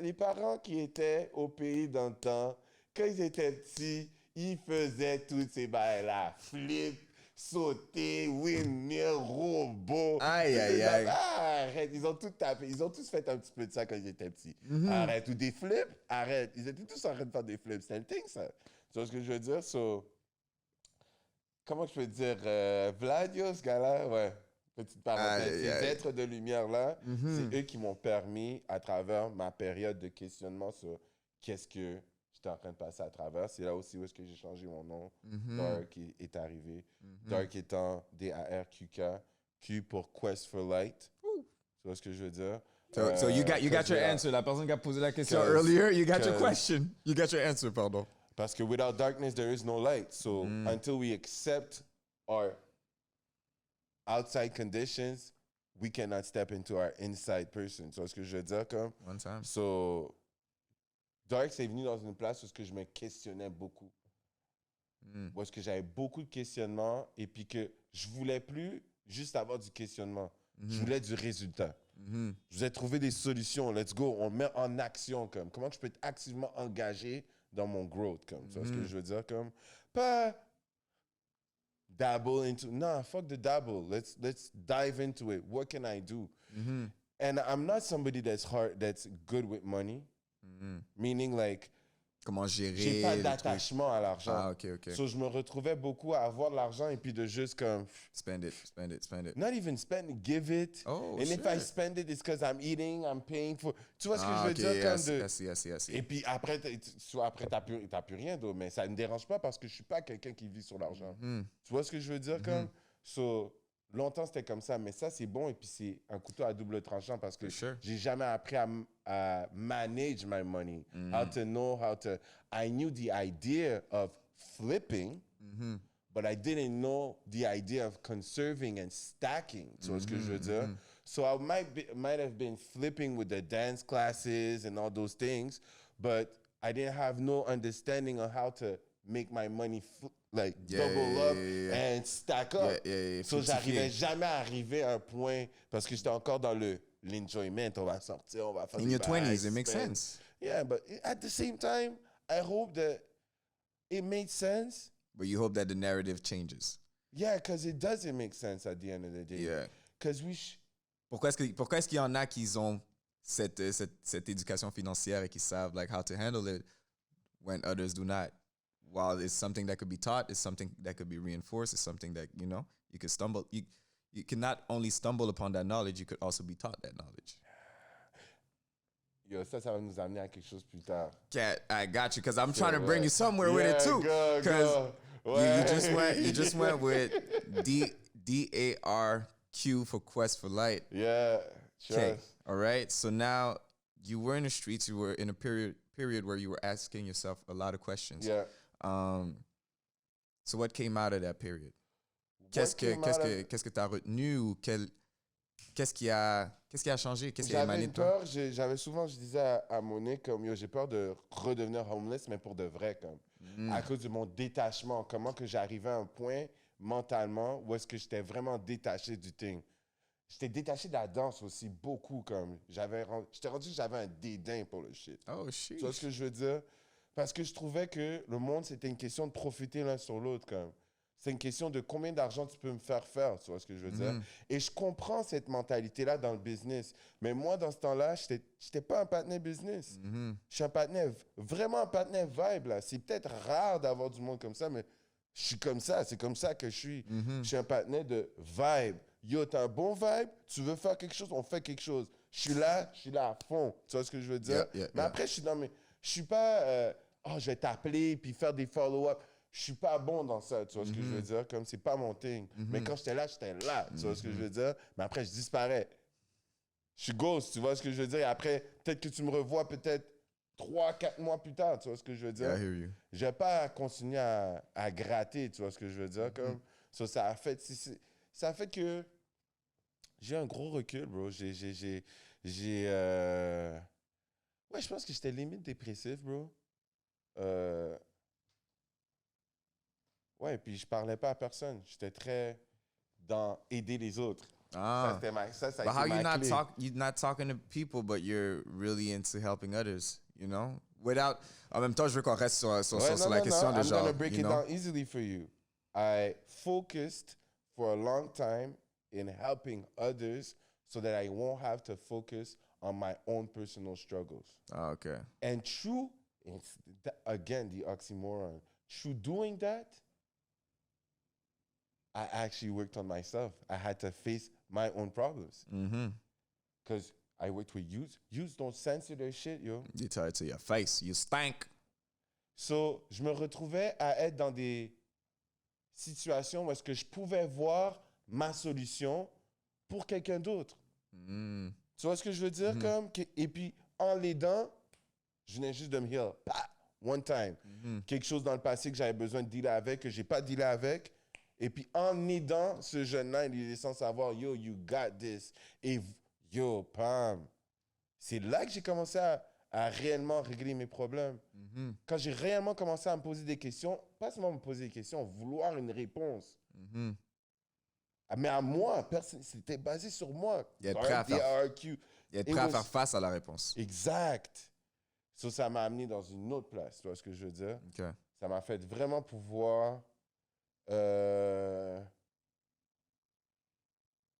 Les parents qui étaient au pays dans le temps, quand ils étaient petits, ils faisaient tous ces bails-là. Flip, sauter, windmill, robot. Aïe, aïe, aïe. Arrête, ils ont tout tapé. Ils ont tous fait un petit peu de ça quand ils étaient petits. Arrête. Ou des flips, arrête. Ils étaient tous en train de faire des flips. C'était le thing, ça. Tu vois ce que je veux dire? So, comment je peux dire? Vladio, ce gars-là, ouais. Petite parenthèse. Ces êtres de lumière-là, c'est eux qui m'ont permis, à travers ma période de questionnement sur qu'est-ce que j'étais en train de passer à travers. C'est là aussi où est-ce que j'ai changé mon nom. Dark est arrivé. Dark étant D-A-R-Q-K. Q pour Quest for Light. Tu vois ce que je veux dire? So you got your answer. La personne qui a posé la question earlier, you got your question. You got your answer, pardon. Parce que without darkness, there is no light. So until we accept our outside conditions, we cannot step into our inside person. Tu vois ce que je veux dire? Comme? One time. So, Dark, c'est venu dans une place où je me questionnais beaucoup. Où est-ce que j'avais beaucoup de questionnements et puis que je voulais plus juste avoir du questionnement. Je voulais du résultat. Je voulais trouver des solutions. Let's go. On met en action. Comme. Comment je peux être activement engagé dans mon growth? Comme. Tu vois ce que je veux dire? Comme, pas dabble into... Non, fuck the dabble. Let's dive into it. What can I do? And I'm not somebody that's good with money. Meaning like... Comment gérer. J'ai pas d'attachement à l'argent. Ah, OK. So, je me retrouvais beaucoup à avoir de l'argent et puis de juste comme... Spend it. Not even spend it, give it. Oh, and shit. if I spend it, it's because I'm eating, I'm paying for... Tu vois ce que je veux dire? I see. Et puis après, t'as plus rien d'autre. Mais ça ne me dérange pas parce que je suis pas quelqu'un qui vit sur l'argent. Tu vois ce que je veux dire? Comme? So, longtemps, c'était comme ça. Mais ça, c'est bon. Et puis, c'est un couteau à double tranchant parce que j'ai jamais appris à manage my money. I knew the idea of flipping, but I didn't know the idea of conserving and stacking. Tu vois ce que je veux dire? So I might have been flipping with the dance classes and all those things, but I didn't have no understanding on how to make my money double up and stack up. So j'arrivais jamais à arriver à un point parce que j'étais encore dans l'enjoyment. On va sortir, on va faire In des your bails, 20s, it makes sense. Yeah, but at the same time, I hope that it made sense. But you hope that the narrative changes. Yeah, because it doesn't make sense at the end of the day. Yeah. Because Pourquoi est-ce qu'il y en a qui ont cette éducation financière et qui savent like how to handle it when others do not? While it's something that could be taught, it's something that could be reinforced, it's something that, you know, you could stumble. You can not only stumble upon that knowledge, you could also be taught that knowledge. Yo, ça va nous amener à quelque chose plus tard. Cat, I got you, because I'm trying to bring you somewhere with it too. Because you just went with DARQ for Quest for Light. Yeah, sure. Okay, all right. So now you were in the streets. You were in a period where you were asking yourself a lot of questions. Yeah. So what came out of that period? Qu'est-ce que t'as retenu ou Qu'est-ce qui a changé? Qu'est-ce qui a J'avais émané une de toi? peur, j'avais souvent, je disais à Monique, comme, yo, j'ai peur de redevenir homeless, mais pour de vrai, comme, à cause de mon détachement, comment que j'arrivais à un point mentalement où est-ce que j'étais vraiment détaché du thing. J'étais détaché de la danse aussi, beaucoup, comme, j'étais rendu que j'avais un dédain pour le shit. Oh, Tu vois ce shit. que je veux dire? Parce que je trouvais que le monde, c'était une question de profiter l'un sur l'autre, comme. C'est une question de combien d'argent tu peux me faire faire, tu vois ce que je veux dire? Et je comprends cette mentalité-là dans le business. Mais moi, dans ce temps-là, j'étais pas un partenaire business. Je suis un partenaire, vraiment un partenaire vibe, là. C'est peut-être rare d'avoir du monde comme ça, mais je suis comme ça. C'est comme ça que je suis. Je suis un partenaire de vibe. Yo, t'as un bon vibe, tu veux faire quelque chose, on fait quelque chose. Je suis là à fond. Tu vois ce que je veux dire? Mais après, je suis pas, je vais t'appeler puis faire des follow-up. Je suis pas bon dans ça, tu vois ce que je veux dire? Comme c'est pas mon thing. Mais quand j'étais là, tu vois ce que je veux dire? Mais après, je disparais. Je suis ghost, tu vois ce que je veux dire? Et après, peut-être que tu me revois peut-être 3, 4 mois plus tard, tu vois ce que je veux dire? Yeah, I hear you. Je vais pas continuer à gratter, tu vois ce que je veux dire? Comme, ça a fait, ça a fait que j'ai un gros recul, bro. Ouais, je pense que j'étais limite dépressif, bro. Ouais, puis je parlais pas à personne. J'étais très dans aider les autres. Ah. Ça a But été how ma clé. you're not talking to people, but you're really into helping others, you know? Without, en même temps, je veux qu'on reste sur Ouais, la question de I'm genre, gonna break you it know? down easily for you. I focused for a long time in helping others so that I won't have to focus on my own personal struggles. Ah, okay. And again, the oxymoron, through doing that, I actually worked on myself. I had to face my own problems. Because I worked with youths. Youths don't censor their shit, yo. You tell it to your face. You stank. So, je me retrouvais à être dans des situations où est-ce que je pouvais voir ma solution pour quelqu'un d'autre. Tu vois ce que je veux dire? Et puis, en l'aidant, je venais juste de me heal. One time. Quelque chose dans le passé que j'avais besoin de dealer avec, que j'ai pas dealé avec. Et puis, en aidant ce jeune-là, il est laissant savoir, yo, you got this. Et yo, Pam. C'est là que j'ai commencé à réellement régler mes problèmes. Quand j'ai réellement commencé à me poser des questions, pas seulement me poser des questions, vouloir une réponse. Mais à moi, c'était basé sur moi. Il est prêt à faire face à la réponse. Exact. Ça m'a amené dans une autre place, tu vois ce que je veux dire? Okay. Ça m'a fait vraiment pouvoir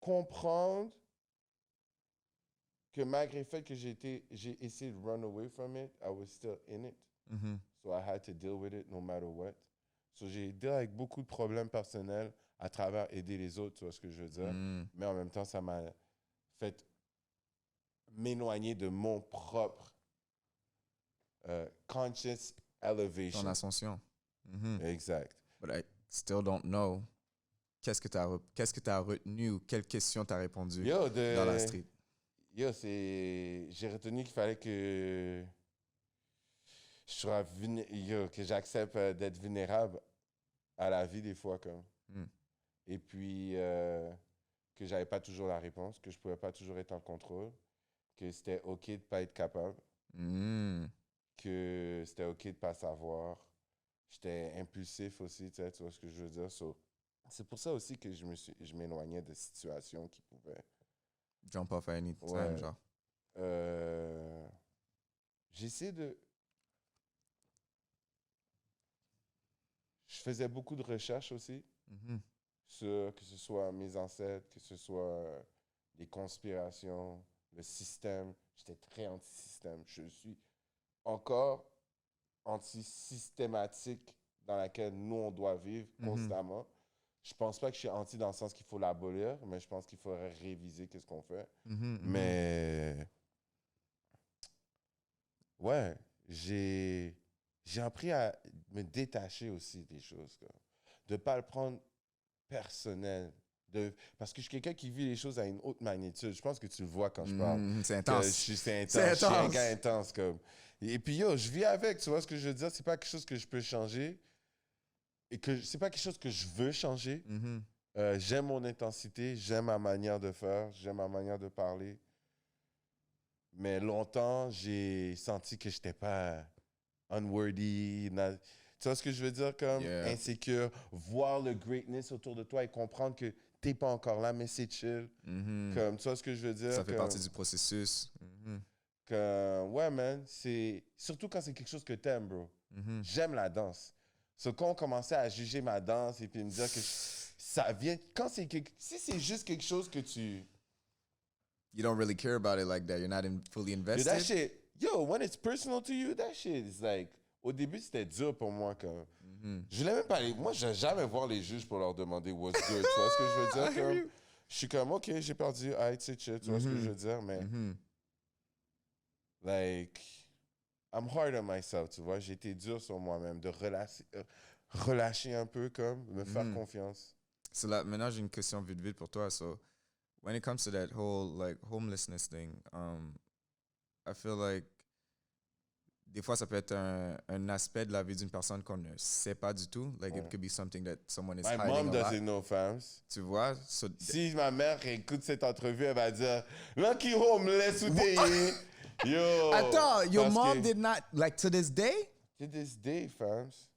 comprendre que malgré le fait que j'ai essayé de run away from it, I was still in it. So I had to deal with it no matter what. So j'ai deal avec beaucoup de problèmes personnels à travers aider les autres, tu vois ce que je veux dire? Mais en même temps, ça m'a fait m'éloigner de mon propre conscious elevation. Ton ascension. Exact. But I still don't know. Qu'est-ce que tu as retenu ou quelle question tu as répondu dans la street? J'ai retenu qu'il fallait que que j'accepte d'être vulnérable à la vie des fois. Et puis, que j'avais pas toujours la réponse, que je pouvais pas toujours être en contrôle, que c'était OK de pas être capable, que c'était OK de pas savoir. J'étais impulsif aussi, tu vois ce que je veux dire? C'est pour ça aussi que je m'éloignais de situations qui pouvaient... Jump off any time, ouais. genre. J'essaie de... Je faisais beaucoup de recherches aussi, sur que ce soit mes ancêtres, que ce soit les conspirations, le système. J'étais très anti-système. Je suis encore anti-systématique dans laquelle nous, on doit vivre constamment. Je pense pas que je suis anti dans le sens qu'il faut l'abolir, mais je pense qu'il faudrait réviser qu'est-ce qu'on fait. Mais ouais, j'ai appris à me détacher aussi des choses, quoi. De pas le prendre personnel. Parce que je suis quelqu'un qui vit les choses à une haute magnitude. Je pense que tu le vois quand je parle. C'est intense. C'est intense. Je suis un gars intense. Comme. Et puis, yo, je vis avec, tu vois ce que je veux dire? C'est pas quelque chose que je peux changer. Et que c'est pas quelque chose que je veux changer. J'aime mon intensité, j'aime ma manière de faire, j'aime ma manière de parler. Mais longtemps, j'ai senti que je n'étais pas unworthy. Tu vois ce que je veux dire? Comme insécure. Voir le greatness autour de toi et comprendre que tu n'es pas encore là, mais c'est chill. Comme, tu vois ce que je veux dire? Ça fait partie du processus. Ouais, man. Surtout quand c'est quelque chose que tu aimes, bro. J'aime la danse. Quand on commençait à juger ma danse et puis me dire que ça vient... Si c'est juste quelque chose que tu... You don't really care about it like that. You're not fully invested. That shit, when it's personal to you, that shit is like... Au début, c'était dur pour moi. Comme, je voulais même pas aller... Moi, je vais jamais voir les juges pour leur demander what's good. Tu vois ce que je veux dire? Comme, je suis comme, OK, j'ai perdu. C'est chill. Tu vois ce que je veux dire? Mais... Like... I'm hard on myself, tu vois. J'ai été dur sur moi-même, de relâcher un peu, comme, me faire confiance. So là, maintenant, j'ai une question vite pour toi. So, when it comes to that whole, like, homelessness thing, I feel like des fois, ça peut être un aspect de la vie d'une personne qu'on ne sait pas du tout. Like, it could be something that someone is hiding. My mom doesn't know, fams. Tu vois? So, si ma mère écoute cette entrevue, elle va dire « Lucky homeless ou t'es... » Yo, Attends, your mom did not, like, to this day? To this day, fams.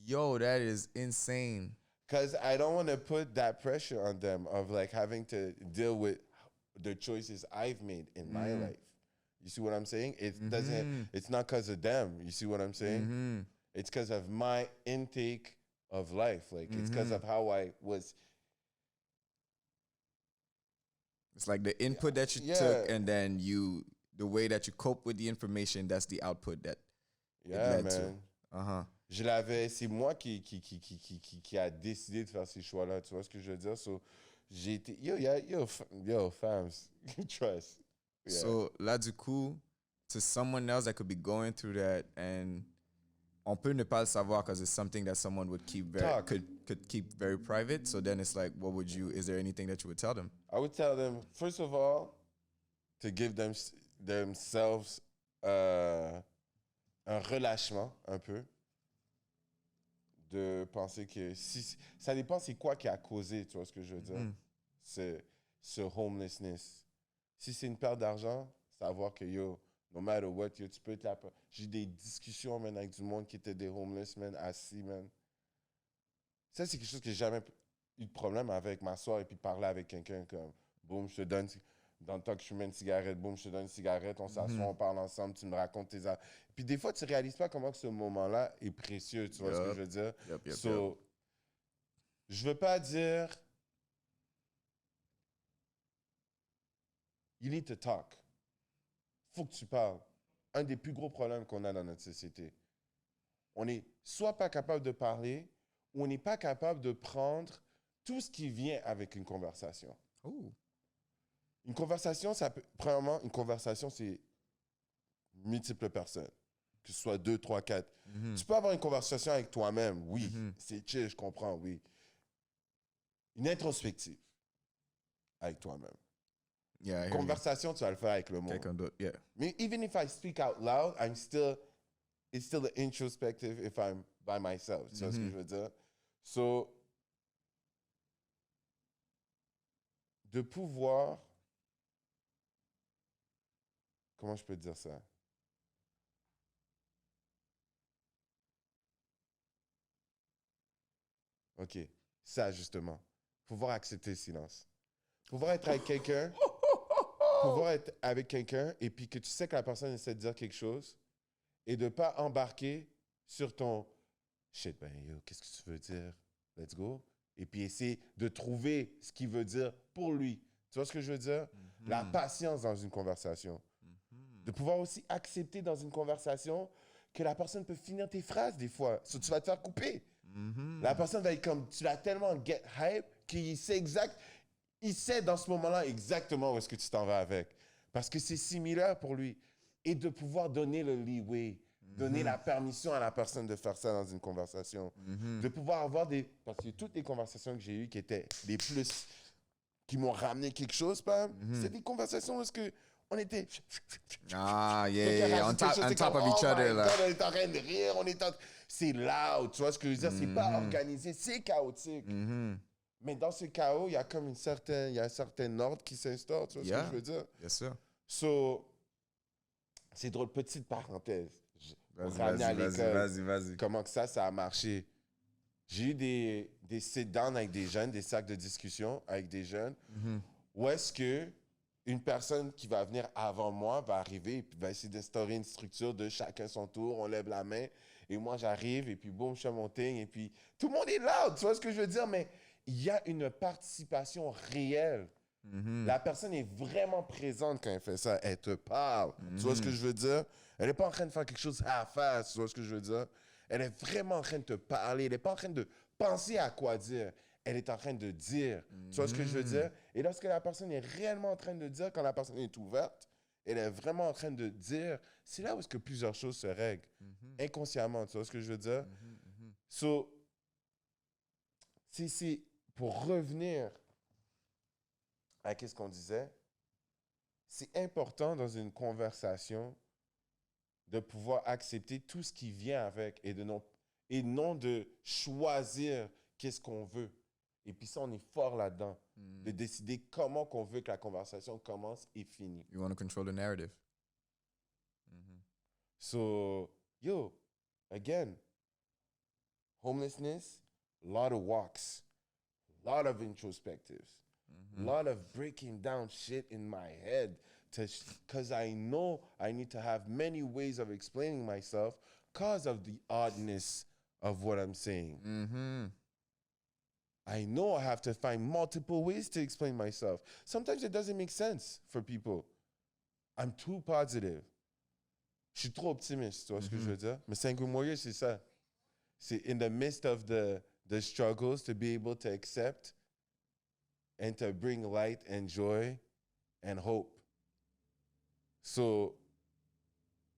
Yo, that is insane. Because I don't want to put that pressure on them of, like, having to deal with the choices I've made in my life. You see what I'm saying? It doesn't, it's not because of them. You see what I'm saying? It's because of my intake of life. Like, it's because of how I was. It's like the input that you took, and then the way that you cope with the information, that's the output that it led to. Je l'avais, c'est moi qui a décidé de faire ces choix-là. Tu vois ce que je veux dire? So, j'ai été, yo, fams, trust. Yeah. So, là, du coup, to someone else that could be going through that, and on peut ne pas le savoir because it's something that someone would keep could keep very private. So then it's like, is there anything that you would tell them? I would tell them, first of all, to give themselves un relâchement un peu. De penser que ça dépend c'est quoi qui a causé, tu vois ce que je veux dire? Ce homelessness. Si c'est une perte d'argent, savoir que no matter what, tu peux être là. J'ai des discussions, man, avec du monde qui était des homeless, man, assis, man. Ça, c'est quelque chose que j'ai jamais eu de problème avec, m'asseoir et puis parler avec quelqu'un comme, boum, je te donne, dans le temps que je fume une cigarette, boum, je te donne une cigarette, on s'assoit, on parle ensemble, tu me racontes tes affaires. Puis des fois, tu réalises pas comment que ce moment-là est précieux, tu vois ce que je veux dire? Je veux pas dire... You need to talk. Faut que tu parles. Un des plus gros problèmes qu'on a dans notre société. On n'est soit pas capable de parler, ou on n'est pas capable de prendre tout ce qui vient avec une conversation. Ooh. Une conversation, premièrement, une conversation, c'est multiples personnes. Que ce soit 2, 3, 4. Tu peux avoir une conversation avec toi-même, oui. C'est chill, je comprends, oui. Une introspective avec toi-même. Yeah, conversation, tu vas le faire avec le monde. Mais even if I speak out loud, it's still an introspective if I'm by myself. Tu vois ce que je veux dire? So, de pouvoir... Comment je peux dire ça? OK. Ça, justement. Pouvoir accepter le silence. Pouvoir être avec quelqu'un... pouvoir être avec quelqu'un et puis que tu sais que la personne essaie de dire quelque chose et de ne pas embarquer sur ton shit, ben yo, qu'est-ce que tu veux dire? Let's go. Et puis essayer de trouver ce qu'il veut dire pour lui. Tu vois ce que je veux dire? La patience dans une conversation. De pouvoir aussi accepter dans une conversation que la personne peut finir tes phrases des fois. So, tu vas te faire couper. La personne va être comme, tu l'as tellement get hype qu'il sait exact. Il sait dans ce moment-là exactement où est-ce que tu t'en vas avec. Parce que c'est similaire pour lui. Et de pouvoir donner le leeway, donner la permission à la personne de faire ça dans une conversation. De pouvoir avoir parce que toutes les conversations que j'ai eues qui étaient les plus... qui m'ont ramené quelque chose, c'est des conversations où est-ce que on était... on top of each other. Là. On est en train de rire, c'est loud, tu vois ce que je veux dire? C'est pas organisé, c'est chaotique. Mais dans ce chaos, il y a comme un certain ordre qui s'instaure, tu vois ce que je veux dire? Yes, sir. So, c'est drôle, petite parenthèse. Pour Vas-y, ramener à vas-y, l'école, vas-y, vas-y. comment que ça a marché. J'ai eu des sit-down avec des jeunes, des sacs de discussion avec des jeunes, où est-ce que une personne qui va venir avant moi va arriver et puis va essayer d'instaurer une structure de chacun son tour, on lève la main, et moi j'arrive, et puis boum, je fais mon thing, et puis tout le monde est loud, tu vois ce que je veux dire? Mais il y a une participation réelle. La personne est vraiment présente quand elle fait ça. Elle te parle. Tu vois ce que je veux dire? Elle n'est pas en train de faire quelque chose half-ass. Tu vois ce que je veux dire? Elle est vraiment en train de te parler. Elle n'est pas en train de penser à quoi dire. Elle est en train de dire. Tu vois ce que je veux dire? Et lorsque la personne est réellement en train de dire, quand la personne est ouverte, elle est vraiment en train de dire, c'est là où est-ce que plusieurs choses se règlent. Inconsciemment. Tu vois ce que je veux dire? So, c'est pour revenir à ce qu'on disait, c'est important dans une conversation de pouvoir accepter tout ce qui vient avec et non de choisir qu'est-ce qu'on veut. Et puis ça, on est fort là-dedans, de décider comment qu'on veut que la conversation commence et finisse. You want to control the narrative. So, yo, again, homelessness, a lot of walks, a lot of introspectives. A lot of breaking down shit in my head because I know I need to have many ways of explaining myself because of the oddness of what I'm saying. I know I have to find multiple ways to explain myself. Sometimes it doesn't make sense for people. I'm too positive. Je suis trop optimiste, tu vois ce que je veux dire? Mais Sanguine Warrior, c'est ça. C'est in the midst of the struggles to be able to accept and to bring light and joy and hope. So,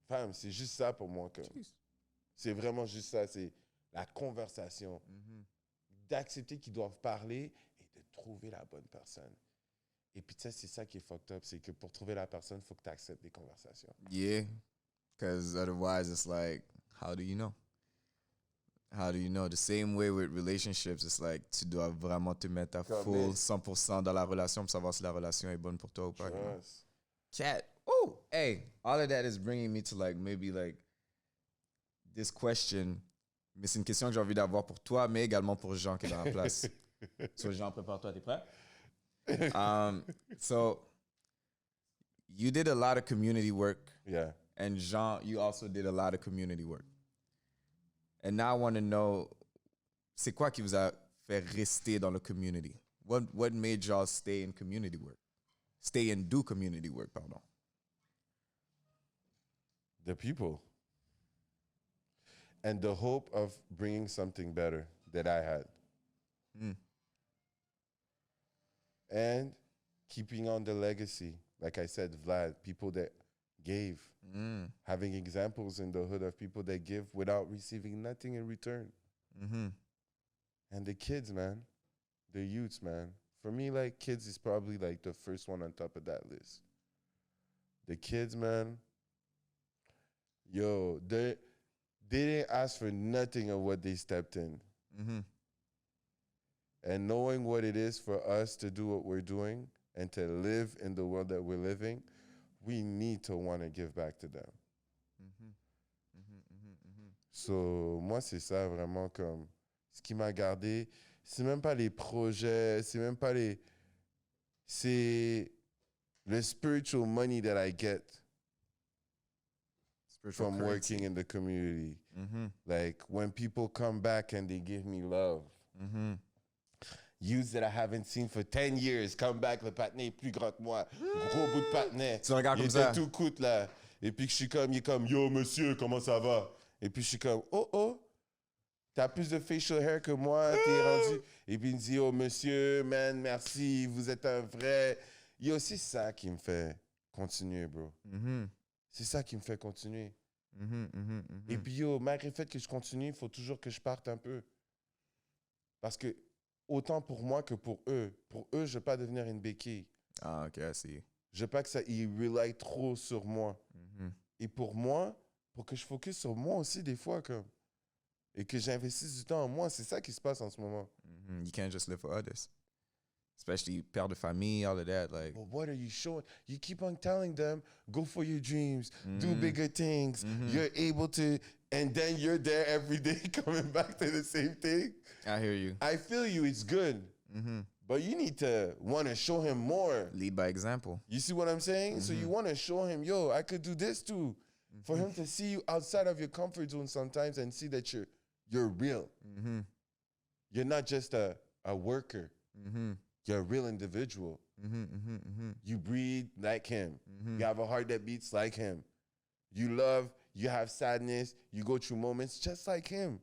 femme, c'est juste ça pour moi. C'est vraiment juste ça. C'est la conversation. D'accepter qu'ils doivent parler et de trouver la bonne personne. Et puis, tu sais, c'est ça qui est fucked up. C'est que pour trouver la personne, il faut que tu acceptes des conversations. Yeah. Because otherwise, it's like, how do you know? How do you know? The same way with relationships, it's like, tu dois vraiment te mettre à full 100% dans la relation pour savoir si la relation est bonne pour toi ou pas. Yes. Chat. Oh, hey, all of that is bringing me to like, maybe like this question. Mais c'est une question que j'ai envie d'avoir pour toi, mais également pour Jean qui est dans la place. So, Jean, prépare-toi, t'es prêt? So, you did a lot of community work. Yeah. And Jean, you also did a lot of community work. And now I want to know, c'est quoi qui vous a fait rester dans le community? What made y'all stay in community work? Stay and do community work, pardon. The people. And the hope of bringing something better that I had. And keeping on the legacy. Like I said, Vlad, people that gave. Having examples in the hood of people that give without receiving nothing in return. And the kids, man. The youths, man. For me, like, kids is probably, like, the first one on top of that list. The kids, man. Yo, they didn't ask for nothing of what they stepped in. And knowing what it is for us to do what we're doing and to live in the world that we're living, we need to want to give back to them. So, moi, c'est ça vraiment comme ce qui m'a gardé. C'est même pas les projets, c'est même pas les... C'est le spiritual money that I get from working in the community. Like, when people come back and they give me love. Youths that I haven't seen for 10 years come back, le patinet est plus grand que moi. Gros bout de patinet. Tu regardes il comme ça. était tout coûte, là. Et puis que je suis comme, il est comme, yo, monsieur, comment ça va? Et puis je suis comme, oh, t'as plus de facial hair que moi, t'es rendu. Et puis il me dit, oh, monsieur, man, merci, vous êtes un vrai. Il y a aussi ça qui me fait continuer, bro. C'est ça qui me fait continuer. Et puis, yo, malgré le fait que je continue, il faut toujours que je parte un peu. Parce que, autant pour moi que pour eux, je ne veux pas devenir une béquille. Ah, OK, I see. Je veux pas que ça, ils rely trop sur moi. Et pour moi, pour que je focus sur moi aussi, des fois, comme, et que j'investisse du temps en moi. C'est ça qui se passe en ce moment. You can't just live for others. Especially père de famille, all of that. Like, But what are you showing? You keep on telling them, go for your dreams, do bigger things. You're able to, and then you're there every day coming back to the same thing. I hear you. I feel you, it's good. But you need to want to show him more. Lead by example. You see what I'm saying? So you want to show him, yo, I could do this too. For him to see you outside of your comfort zone sometimes and see that you're real. You're not just a worker. You're a real individual. You breathe like him. You have a heart that beats like him. You love, you have sadness, you go through moments just like him.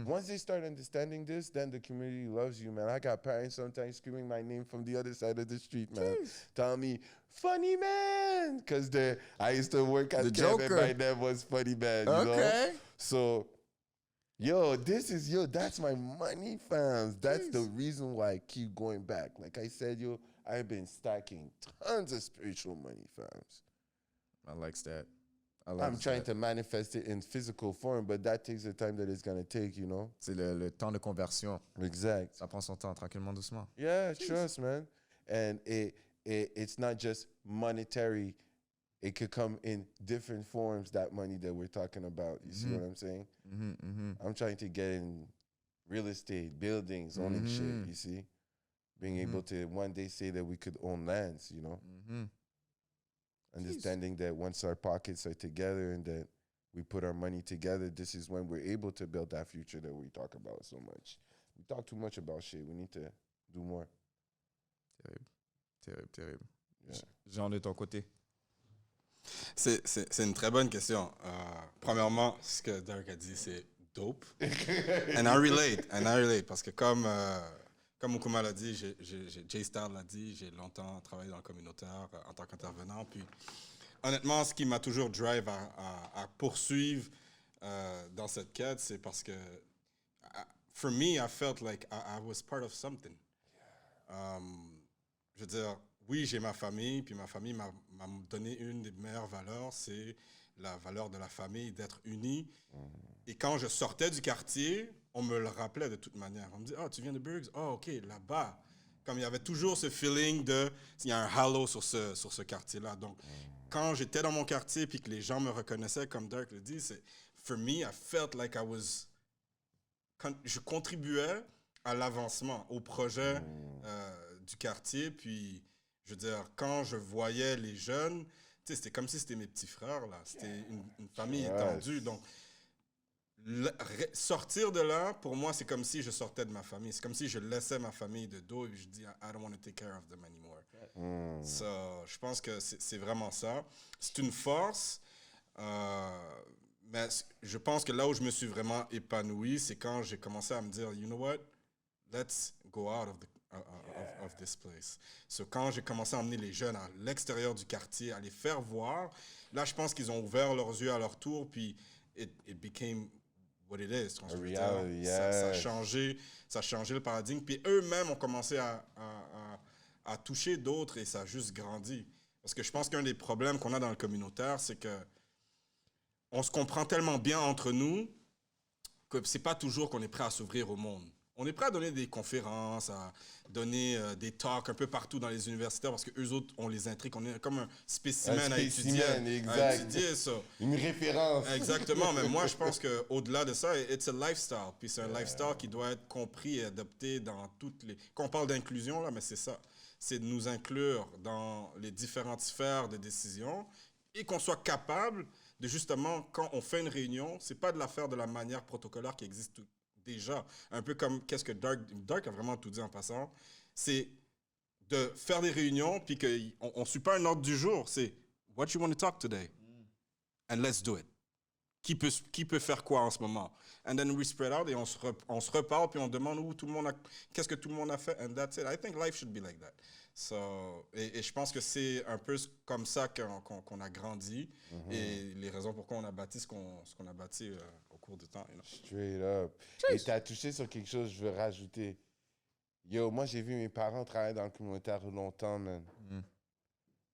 Once they start understanding this, then the community loves you, man. I got parents sometimes screaming my name from the other side of the street, man. Telling me, funny man. Because I used to work at The camp and Joker. my name was funny man, you know? So, that's my money, fams. That's the reason why I keep going back. Like I said, I've been stacking tons of spiritual money, fams. I like that. I'm trying to manifest it in physical form, but that takes the time that it's going to take, you know? C'est le temps de conversion. Exact. Ça prend son temps, tranquillement, doucement. Yeah, trust, man. And it's not just monetary. It could come in different forms, that money that we're talking about. You see what I'm saying? I'm trying to get in real estate, buildings, owning shit, you see? Being able to one day say that we could own lands, you know? Understanding that once our pockets are together and that we put our money together, this is when we're able to build that future that we talk about so much. We talk too much about shit. We need to do more. Terrible. Yeah. Jean, de ton côté? C'est une très bonne question. Premièrement, ce que Dirk a dit, c'est dope. And I relate. Parce que comme Mukuma l'a dit, Jay Star l'a dit, j'ai longtemps travaillé dans le communautaire en tant qu'intervenant. Puis, honnêtement, ce qui m'a toujours drive à poursuivre dans cette quête, c'est parce que, for me, I felt like I was part of something. Je veux dire, oui, j'ai ma famille, puis ma famille m'a donné une des meilleures valeurs, c'est la valeur de la famille, d'être unis. Et quand je sortais du quartier, on me le rappelait de toute manière. On me dit, « Ah, tu viens de Burgs? Oh, OK, là-bas. » Comme il y avait toujours ce feeling de, il y a un halo sur ce quartier-là. Donc, quand j'étais dans mon quartier, puis que les gens me reconnaissaient, comme Dirk le dit, c'est, for me, I felt like I was... je contribuais à l'avancement, au projet du quartier, puis... Je veux dire, quand je voyais les jeunes, c'était comme si c'était mes petits frères, là. C'était une famille étendue. Donc, sortir de là, pour moi, c'est comme si je sortais de ma famille. C'est comme si je laissais ma famille de dos et je dis, I don't want to take care of them anymore. So, je pense que c'est vraiment ça. C'est une force, mais je pense que là où je me suis vraiment épanoui, c'est quand j'ai commencé à me dire, you know what, let's go out of this place. So, quand j'ai commencé à emmener les jeunes à l'extérieur du quartier, à les faire voir, là, je pense qu'ils ont ouvert leurs yeux à leur tour, puis it became what it is. Ça a changé le paradigme, puis eux-mêmes ont commencé à toucher d'autres et ça a juste grandi. Parce que je pense qu'un des problèmes qu'on a dans le communautaire, c'est que on se comprend tellement bien entre nous que c'est pas toujours qu'on est prêt à s'ouvrir au monde. On est prêt à donner des conférences, à donner des talks un peu partout dans les universités parce qu'eux autres, on les intrigue. On est comme un spécimen à étudier. Exact. À étudier ça. Une référence. Exactement. Mais moi, je pense qu'au-delà de ça, it's a lifestyle. Puis c'est un lifestyle qui doit être compris et adopté dans toutes les... Quand on parle d'inclusion, là, mais c'est ça. C'est de nous inclure dans les différentes sphères de décision et qu'on soit capable de justement, quand on fait une réunion, c'est pas de la faire de la manière protocolaire qui existe déjà, un peu comme qu'est-ce que Dirk a vraiment tout dit en passant, c'est de faire des réunions puis qu'on ne suit pas un ordre du jour, c'est « What you want to talk today? And let's do it. » Qui peut faire quoi en ce moment? And then we spread out et on se reparle puis on demande qu'est-ce que tout le monde a fait and that's it. I think life should be like that. So, et je pense que c'est un peu comme ça qu'on a grandi et les raisons pourquoi on a bâti ce qu'on a bâti au cours du temps. You know? Straight up. Et tu as touché sur quelque chose, je veux rajouter. Yo, moi, j'ai vu mes parents travailler dans le communautaire longtemps, man.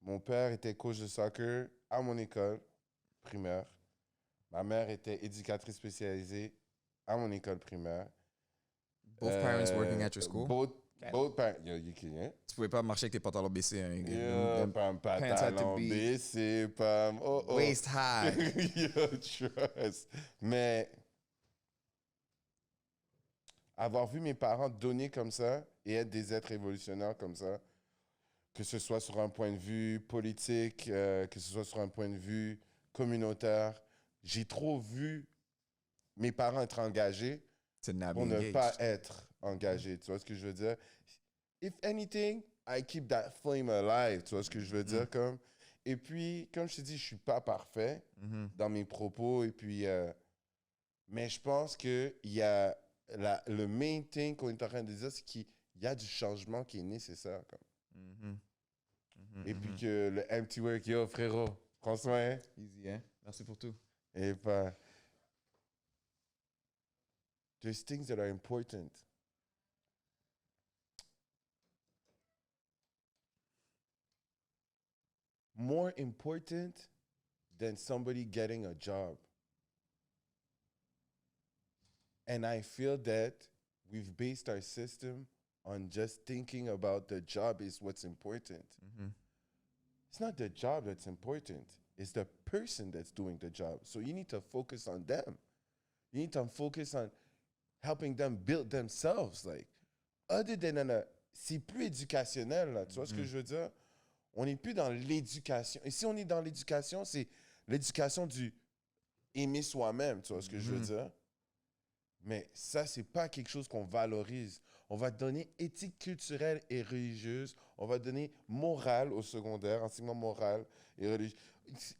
Mon père était coach de soccer à mon école primaire. Ma mère était éducatrice spécialisée à mon école primaire. Both parents working at your school? Both parents. Yo, you kidding? Tu pouvais pas marcher avec tes pantalons baissés. Hein. Yo, pas un pants had to pantalon be baissé, pas un... Oh, oh. waist high. Yo, trust. Mais avoir vu mes parents donner comme ça et être des êtres révolutionnaires comme ça, que ce soit sur un point de vue politique, que ce soit sur un point de vue communautaire, j'ai trop vu mes parents être engagés To not be pour ne engaged. pas être engagés. Tu vois ce que je veux dire? If anything, I keep that flame alive. Tu vois ce que je veux dire? Comme... Et puis, comme je te dis, je suis pas parfait dans mes propos. Et puis, mais je pense qu'il y a le main thing qu'on est en train de dire, c'est qu'il y a du changement qui est nécessaire. Comme. Et puis que le empty work, yo frérot, prends soin. Hein? Easy, hein? Merci pour tout. Et pas. There's things that are important. More important than somebody getting a job. And I feel that we've based our system on just thinking about the job is what's important. It's not the job that's important. It's the person that's doing the job. So you need to focus on them. You need to focus on helping them build themselves. Like, other than c'est plus éducationnel, là. Tu vois ce que je veux dire? On n'est plus dans l'éducation. Et si on est dans l'éducation, c'est l'éducation du aimer soi-même. Tu vois ce que je veux dire? Mais ça, c'est pas quelque chose qu'on valorise. On va donner éthique culturelle et religieuse. On va donner morale au secondaire, enseignement moral et religieux.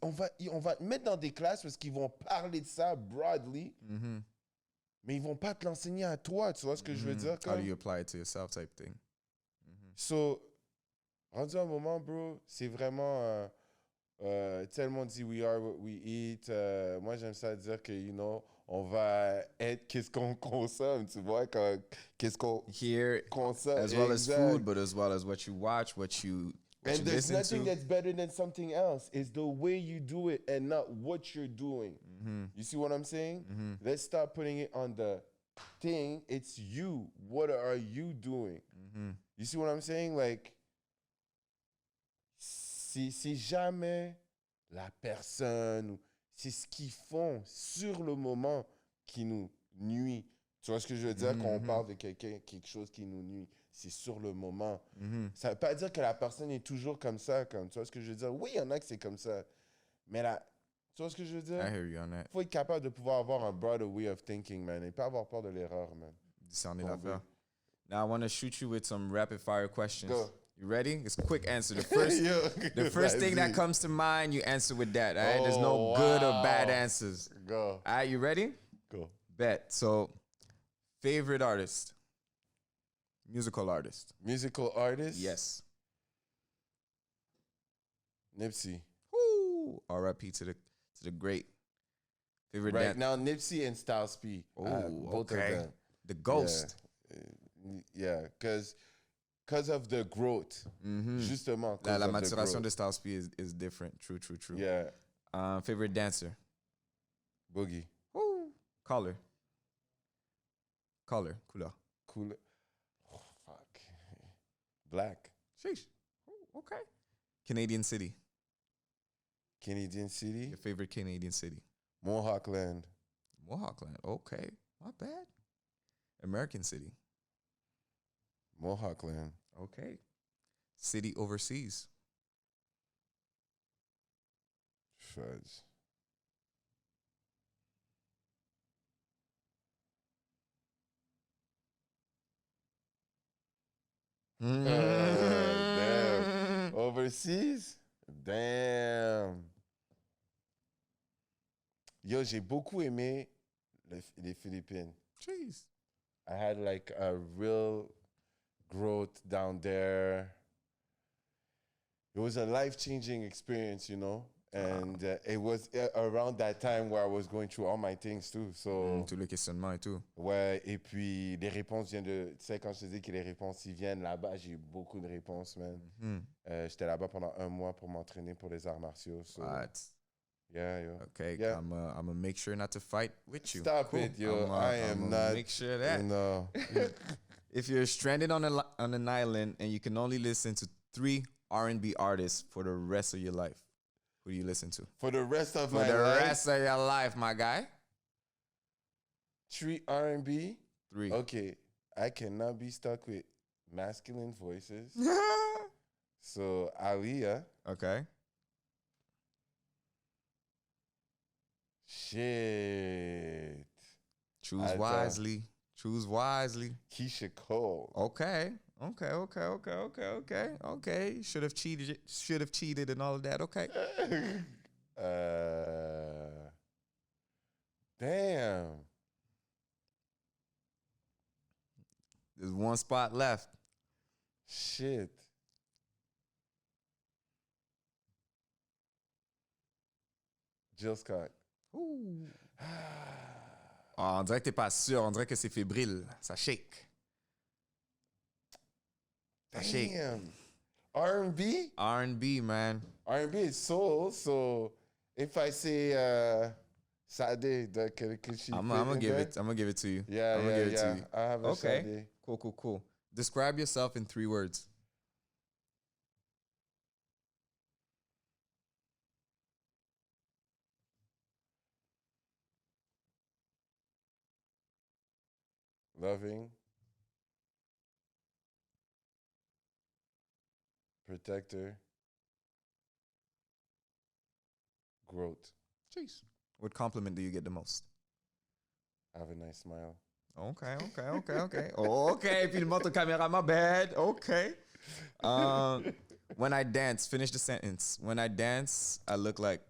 On va te mettre dans des classes parce qu'ils vont parler de ça broadly, mais ils vont pas te l'enseigner à toi. Tu vois ce que je veux dire? How Comme? do you apply it to yourself type thing? So, rendu à un moment, bro, c'est vraiment... tellement dit we are what we eat. Moi, j'aime ça dire que, you know, on va être qu'est-ce qu'on consomme, tu vois, qu'est-ce qu'on Here, consomme. as well Exact. as food, but as well as what you watch, what you And there's listen nothing to. that's better than something else. It's the way you do it and not what you're doing. You see what I'm saying? Let's stop putting it on the thing. It's you. What are you doing? You see what I'm saying? Like, c'est jamais la personne ou c'est ce qu'ils font sur le moment qui nous nuit. Tu vois ce que je veux dire quand on parle de quelque chose qui nous nuit? C'est sur le moment. Ça ne veut pas dire que la personne est toujours comme ça. Comme, tu vois ce que je veux dire? Oui, il y en a que c'est comme ça. Mais là, tu vois ce que je veux dire? I hear you on that. Il faut être capable de pouvoir avoir un broader way of thinking, man. Et pas avoir peur de l'erreur, man. Discerner Tomber. l'affaire. Now I want to shoot you with some rapid fire questions. Go. You ready? It's a quick answer. The first thing that comes to mind, you answer with that. All right? There's no good or bad answers. Go. All right, you ready? Go. Bet. So, favorite artist? Musical artist? Musical artist? Yes. Nipsey. Woo! R.I.P. to the great. Favorite Right now, Nipsey and Styles P. Oh, both okay. of them. The Ghost. Yeah, because of the growth. Justement. La 'cause of the maturation growth. de Styles P is different. True. Yeah. Favorite dancer? Boogie. Woo! Color. Couleur. Cool. Oh, fuck. Black. Sheesh. Ooh, okay. Canadian city. Canadian City. Your favorite Canadian city? Mohawk Land. Mohawk Land. Okay. Not bad. American city. Mohawk Land. Okay. City overseas. Fudge. Damn. Overseas? Damn. Yo, j'ai beaucoup aimé les Philippines. Jeez. I had like a real growth down there. It was a life-changing experience, you know? And it was around that time where I was going through all my things too. So, Tous les questionnements et tout. ouais, et puis les réponses viennent de... Tu sais, quand je te dis que les réponses, ils viennent là-bas, j'ai eu beaucoup de réponses, man. J'étais là-bas pendant 1 mois pour m'entraîner pour les arts martiaux. So, What? Yeah, yo. Okay, Yeah. I'm gonna make sure not to fight with you. Stop it, yo. I am I'ma not. Make sure that. No. If you're stranded on an island and you can only listen to 3 R&B artists for the rest of your life, who do you listen to? For the rest of For my the life, rest of your life, my guy. 3 R&B. 3. Okay, I cannot be stuck with masculine voices. So Aaliyah, Okay. shit. Choose I don't- wisely. Choose wisely. Keisha Cole. Okay. Okay. Should have cheated and all of that. Okay. Damn. There's one spot left. Shit. Jill Scott. Ouh. Ah, on dirait que t'es pas sûr. On dirait que c'est fébrile. Ça shake. Ça shake. Damn. R&B? R&B, man. R&B is soul, so if I say Sade, could she I'm fit gonna in give there? it. I'm gonna give it to you. Yeah, I'm gonna give it to yeah. you. I have a Okay. Sade. Cool. Describe yourself in 3 words. Loving, protector, growth. Jeez. What compliment do you get the most? Have a nice smile. Okay. Okay, puis le montre caméra, my bad. Okay. When I dance, finish the sentence. When I dance, I look like.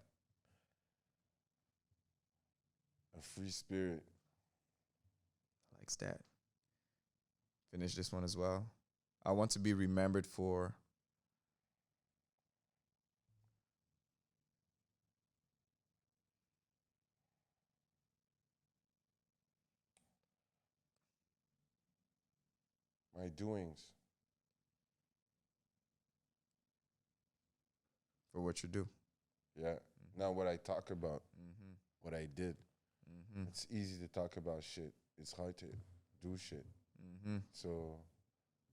A free spirit. Likes that. Finish this one as well. I want to be remembered for. My doings. For what you do. Yeah. Not what I talk about, Mm-hmm. what I did. Mm-hmm. It's easy to talk about shit. It's hard to do shit. Mm-hmm. So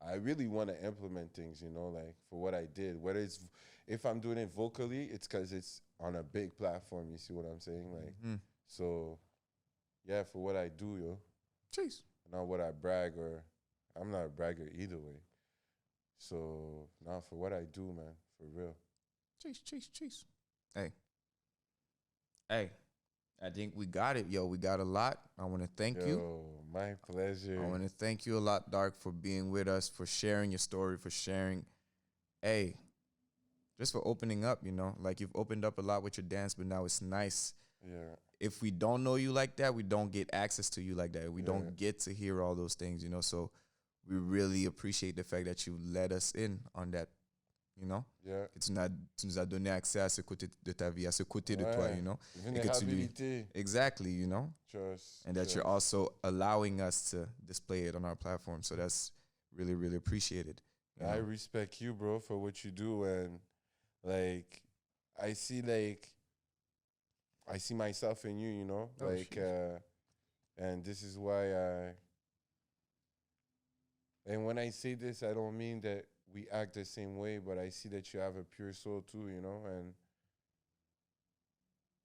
I really want to implement things, you know, like for what I did. Whether it's, if I'm doing it vocally, it's because it's on a big platform. You see what I'm saying? Like, Mm-hmm. so yeah, for what I do, yo. Jeez. Not what I brag, or I'm not a bragger either way. So now for what I do, man, for real. Jeez. Hey. I think we got it, yo. We got a lot. I want to thank you. Yo, my pleasure. I want to thank you a lot, Dark, for being with us, for sharing your story, for sharing. Hey, just for opening up, you know. Like, you've opened up a lot with your dance, but now it's nice. Yeah. If we don't know you like that, we don't get access to you like that. We Yeah. don't get to hear all those things, you know. So we really appreciate the fact that you let us in on that, you know. Yeah. Que tu nous as donné accès à ce côté de ta vie, à ce côté de toi, Ouais. you know. Et que tu lui- Vulnérabilité. Exactly, you know. Trust. And that you're trust. also allowing us to display it on our platform. So that's really, really appreciated. you I know? respect you, bro, for what you do, and like I see myself in you, you know, Oh, and this is why and when I say this, I don't mean that we act the same way, but I see that you have a pure soul too, you know, and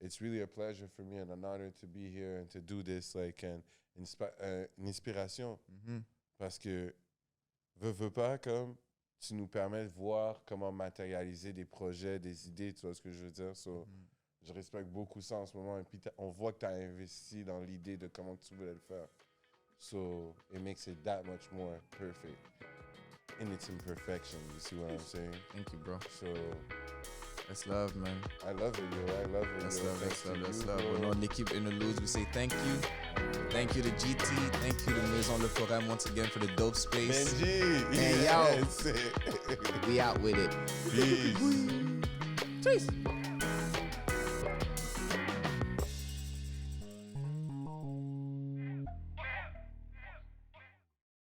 it's really a pleasure for me and an honor to be here and to do this, like, and une inspiration. Mhm. Parce que, veux pas, comme, tu nous permets de voir comment matérialiser des projets, des idées, tu vois ce que je veux dire? So, je respecte beaucoup ça en ce moment. Et puis, on voit que tu as investi dans l'idée de comment tu voulais le faire. So, it makes it that much more perfect in its imperfection. You see what I'm saying? Thank you, bro. So, That's love, man. I love it, yo. I love it, That's yo. love, Thanks that's love, to that's you, love. bro. Au nom de l'équipe Interludes, we say thank you. Thank you to GT. Thank you to Maison Le Forum once again for the dope space. Benji! Hey, yo. Yes. We out with it. Peace. Peace.